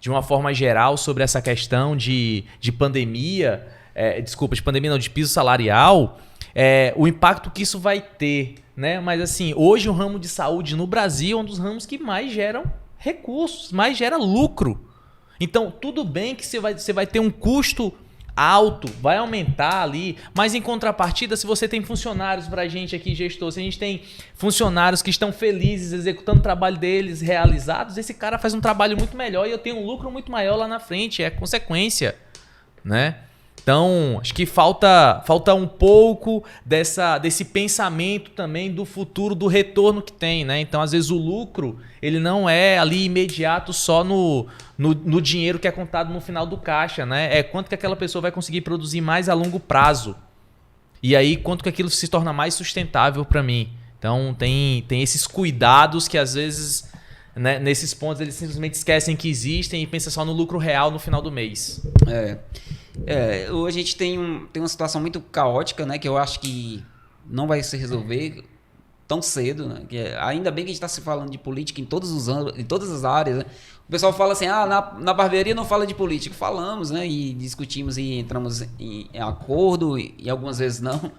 de uma forma geral sobre essa questão de pandemia, de pandemia não, de piso salarial, o impacto que isso vai ter, né? Mas assim, hoje o ramo de saúde no Brasil é um dos ramos que mais geram recursos, mais gera lucro. Então, tudo bem que você vai ter um custo alto, vai aumentar ali, mas em contrapartida, se você tem funcionários pra gente aqui, gestor, se a gente tem funcionários que estão felizes executando o trabalho deles realizados, esse cara faz um trabalho muito melhor e eu tenho um lucro muito maior lá na frente, é consequência, né? Então, acho que falta um pouco desse pensamento também do futuro, do retorno que tem, né? Então, às vezes, o lucro, ele não é ali imediato só no dinheiro que é contado no final do caixa, né? É quanto que aquela pessoa vai conseguir produzir mais a longo prazo. E aí, quanto que aquilo se torna mais sustentável para mim. Então, tem esses cuidados que, às vezes, né, nesses pontos, eles simplesmente esquecem que existem e pensam só no lucro real no final do mês. Hoje a gente tem uma situação muito caótica, né? Que eu acho que não vai se resolver tão cedo, né? Ainda bem que a gente está se falando de política em todos os anos, em todas as áreas, né? O pessoal fala assim, na barbearia não fala de política. Falamos, né? E discutimos e entramos em acordo, e algumas vezes não.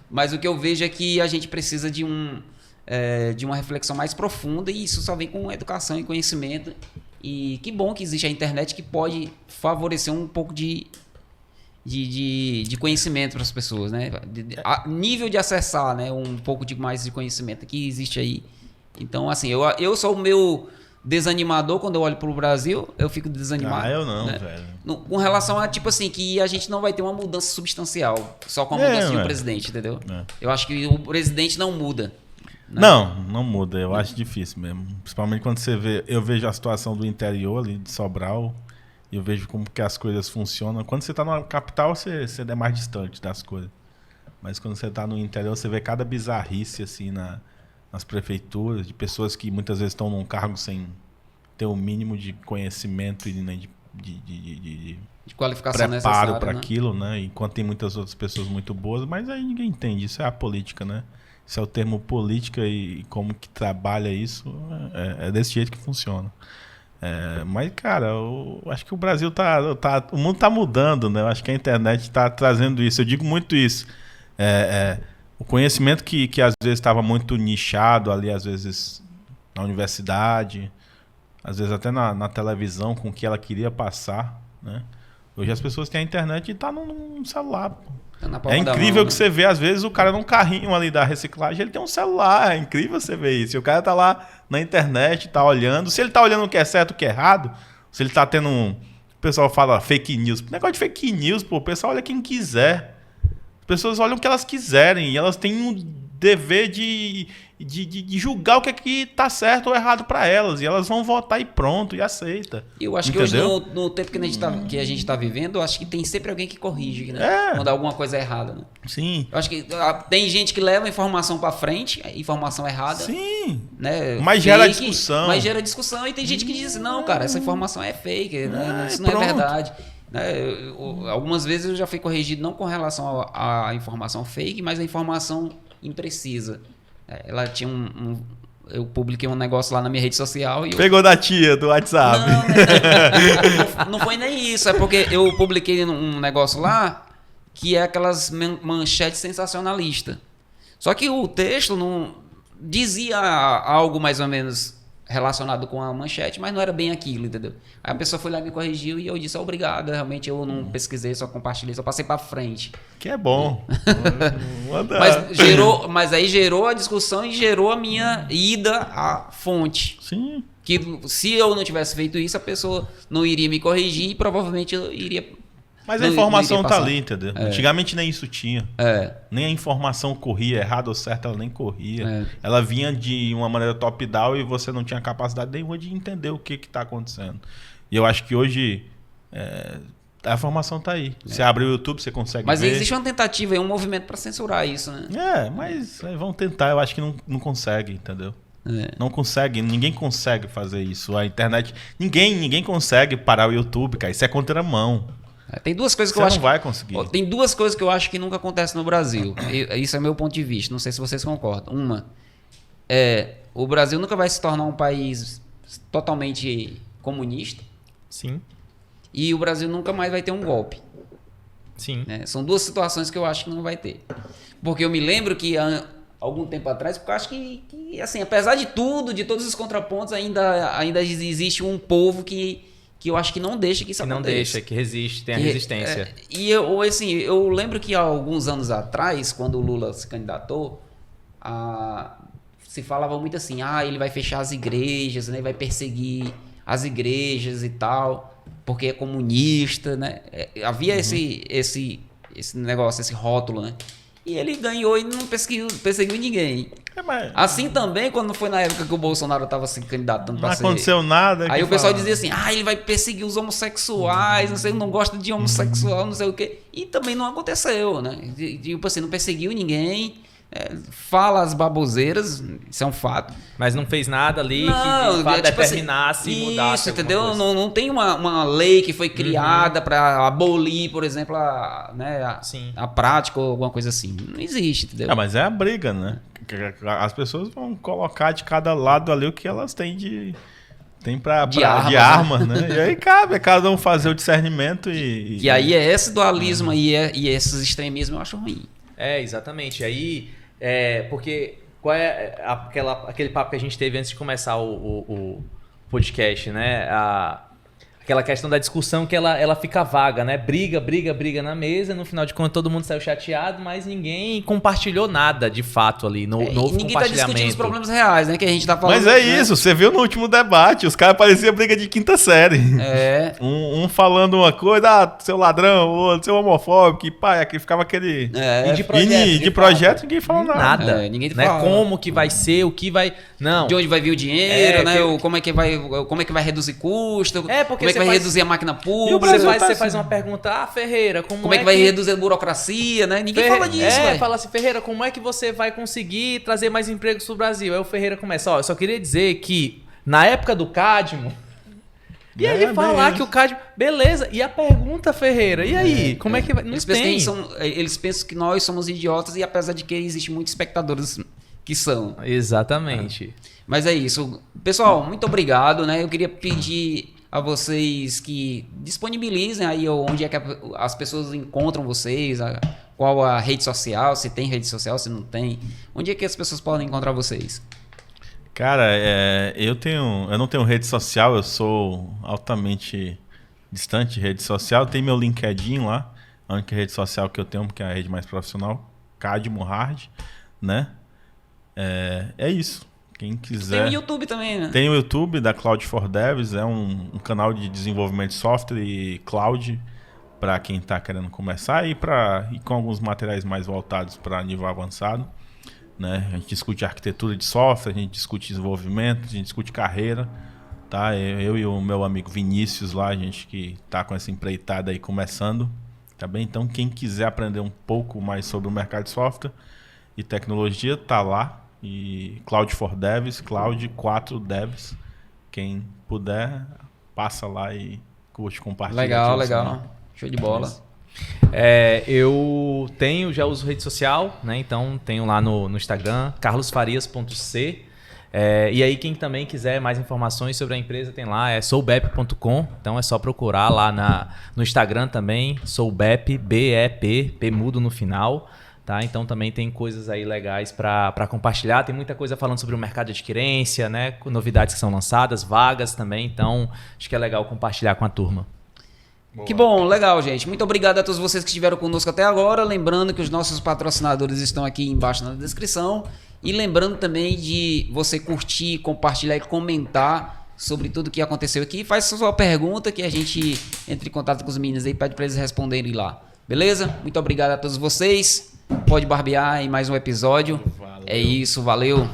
Mas o que eu vejo é que a gente precisa de uma reflexão mais profunda, e isso só vem com educação e conhecimento. E que bom que existe a internet, que pode favorecer um pouco de conhecimento para as pessoas, né? Nível de acessar, né? Um pouco mais de conhecimento que existe aí. Então, assim, eu sou o meu desanimador quando eu olho para o Brasil, eu fico desanimado. Eu não, né? velho. Com relação a, tipo assim, que a gente não vai ter uma mudança substancial só com a mudança de um presidente, entendeu? Eu acho que o presidente não muda. Né? Não muda. Eu acho difícil mesmo. Principalmente quando você vê... Eu vejo a situação do interior ali, de Sobral, e eu vejo como que as coisas funcionam. Quando você está na capital, você é mais distante das coisas. Mas quando você está no interior, você vê cada bizarrice, assim, nas prefeituras, de pessoas que muitas vezes estão num cargo sem ter o mínimo de conhecimento e né, de qualificação preparo para né? aquilo, né? Enquanto tem muitas outras pessoas muito boas, mas aí ninguém entende. Isso é a política, né? Isso é o termo política e como que trabalha isso, é desse jeito que funciona. Mas, cara, eu acho que o Brasil o mundo tá mudando, né? Eu acho que a internet está trazendo isso. Eu digo muito isso. O conhecimento que às vezes estava muito nichado ali, às vezes na universidade, às vezes até na televisão, com o que ela queria passar, né? Hoje as pessoas têm a internet e tá num celular, pô. É incrível que você vê, às vezes, o cara num carrinho ali da reciclagem, ele tem um celular. É incrível você ver isso. E o cara tá lá na internet, tá olhando. Se ele tá olhando o que é certo, o que é errado, se ele tá tendo O pessoal fala fake news. Negócio de fake news, pô. O pessoal olha quem quiser. As pessoas olham o que elas quiserem. E elas têm um dever de julgar o que é que tá certo ou errado para elas. E elas vão votar e pronto, e aceita. Eu acho que hoje, no tempo que a gente tá vivendo, eu acho que tem sempre alguém que corrige, né? Quando alguma coisa é errada, né? Sim. Eu acho que tem gente que leva a informação para frente, a informação errada. Sim. Né? Mas gera discussão. Mas gera discussão, e tem gente que diz, não, cara, essa informação é fake, né? Isso não é verdade. Algumas vezes eu já fui corrigido não com relação à informação fake, mas a informação imprecisa. Ela tinha eu publiquei um negócio lá na minha rede social e pegou da tia do WhatsApp. Não foi nem isso, é porque eu publiquei um negócio lá que é aquelas manchetes sensacionalistas. Só que o texto não dizia algo mais ou menos relacionado com a manchete, mas não era bem aquilo, entendeu? Aí a pessoa foi lá e me corrigiu e eu disse, obrigado, realmente eu não pesquisei, só compartilhei, só passei para frente. Que é bom. Mas aí gerou a discussão e gerou a minha ida à fonte. Sim. Que se eu não tivesse feito isso, a pessoa não iria me corrigir e provavelmente eu iria... Mas a informação tá ali, entendeu? Antigamente nem isso tinha. Nem a informação corria, errado ou certo, ela nem corria. Ela vinha de uma maneira top-down e você não tinha capacidade nenhuma de entender o que tá acontecendo. E eu acho que hoje a informação tá aí. Você abre o YouTube, você consegue ver. Mas existe uma tentativa, um movimento para censurar isso, né? Mas vão tentar, eu acho que não consegue, entendeu? Não consegue, ninguém consegue fazer isso. A internet, ninguém consegue parar o YouTube, cara. Isso é contramão. Tem duas coisas que você não vai conseguir. Tem duas coisas que eu acho que nunca acontecem no Brasil. Isso é meu ponto de vista. Não sei se vocês concordam. Uma o Brasil nunca vai se tornar um país totalmente comunista. Sim. E o Brasil nunca mais vai ter um golpe. Sim. Né? São duas situações que eu acho que não vai ter. Porque eu me lembro que algum tempo atrás, porque eu acho que assim, apesar de tudo, de todos os contrapontos, ainda existe um povo que eu acho que não deixa que isso aconteça. Não deixa, que resiste, tem a resistência. E eu lembro que há alguns anos atrás, quando o Lula se candidatou, se falava muito assim, ele vai fechar as igrejas, né, vai perseguir as igrejas e tal. porque é comunista, né? Havia esse negócio, esse rótulo, né? E ele ganhou e não perseguiu ninguém. Assim também, quando foi na época que o Bolsonaro estava se candidatando para ser... Não aconteceu nada. Aí o pessoal dizia assim, ele vai perseguir os homossexuais, não sei, não gosta de homossexual, não sei o quê. E também não aconteceu, né? Tipo assim, não perseguiu ninguém, fala as baboseiras, isso é um fato. Mas não fez nada ali Não, que de fato tipo determinasse e mudasse. Isso, entendeu? Não tem uma lei que foi criada para abolir, por exemplo, a prática ou alguma coisa assim. Não existe, entendeu? Mas é a briga, né? As pessoas vão colocar de cada lado ali o que elas têm de arma, né? E aí cabe a cada um fazer o discernimento e aí é esse dualismo e esses extremismos eu acho ruim. Exatamente. Aí, porque qual é aquele papo que a gente teve antes de começar o podcast, né? Aquela questão da discussão que ela fica vaga, né? Briga na mesa, no final de contas todo mundo saiu chateado, mas ninguém compartilhou nada de fato ali no ninguém tá discutindo os problemas reais, né? Que a gente tá falando. Mas isso, você viu no último debate, os caras pareciam briga de quinta série. Um falando uma coisa, seu ladrão, o outro, seu homofóbico, e pá, aqui ficava aquele... E de projeto ninguém falou nada. Ninguém né? fala. Como que vai ser, o que vai... Não. De onde vai vir o dinheiro, né? Como é que vai reduzir custo, porque como é que vai reduzir a máquina pública. Você faz uma pergunta, Ferreira, como é que vai reduzir a burocracia, né? Ninguém fala disso, velho. Fala assim, Ferreira, como é que você vai conseguir trazer mais empregos pro Brasil? Aí o Ferreira começa, eu só queria dizer que na época do Cadmo, e aí ele falar que o Cadmo, beleza, e a pergunta, Ferreira, e aí, como é que vai? Não eles pensam que nós somos idiotas e apesar de que existem muitos espectadores que são. Exatamente. Mas é isso. Pessoal, muito obrigado, né? Eu queria pedir a vocês que disponibilizem aí onde é que as pessoas encontram vocês, qual a rede social, se tem rede social, se não tem. Onde é que as pessoas podem encontrar vocês? Cara, eu não tenho rede social, eu sou altamente distante de rede social. Tem meu LinkedIn lá, a única rede social que eu tenho, porque é a rede mais profissional, Cadmo Hard, né? É isso. Quem quiser. Tem o YouTube também, né? Tem o YouTube da Cloud for Devs, é um canal de desenvolvimento de software e cloud para quem está querendo começar e com alguns materiais mais voltados para nível avançado. Né? A gente discute arquitetura de software, a gente discute desenvolvimento, a gente discute carreira. Tá? Eu e o meu amigo Vinícius lá, a gente que está com essa empreitada aí começando. Tá bem? Então quem quiser aprender um pouco mais sobre o mercado de software e tecnologia, tá lá. E Cloud for Devs, Cloud 4 Devs. Quem puder, passa lá e curte, compartilha. Legal. Show de bola. Eu já uso rede social, né? Então tenho lá no Instagram, carlosfarias.c. E aí quem também quiser mais informações sobre a empresa tem lá, soubep.com. Então é só procurar lá no Instagram também, soubep, B-E-P, P mudo no final. Tá? Então também tem coisas aí legais para compartilhar. Tem muita coisa falando sobre o mercado de adquirência, né? Novidades que são lançadas, vagas também. Então acho que é legal compartilhar com a turma. Boa. Que bom, legal, gente. Muito obrigado a todos vocês que estiveram conosco até agora. Lembrando que os nossos patrocinadores estão aqui embaixo na descrição. E lembrando também de você curtir, compartilhar e comentar sobre tudo que aconteceu aqui. Faz sua pergunta que a gente entre em contato com os meninos aí e pede para eles responderem lá. Beleza? Muito obrigado a todos vocês. Pode barbear em mais um episódio. Valeu. É isso, valeu.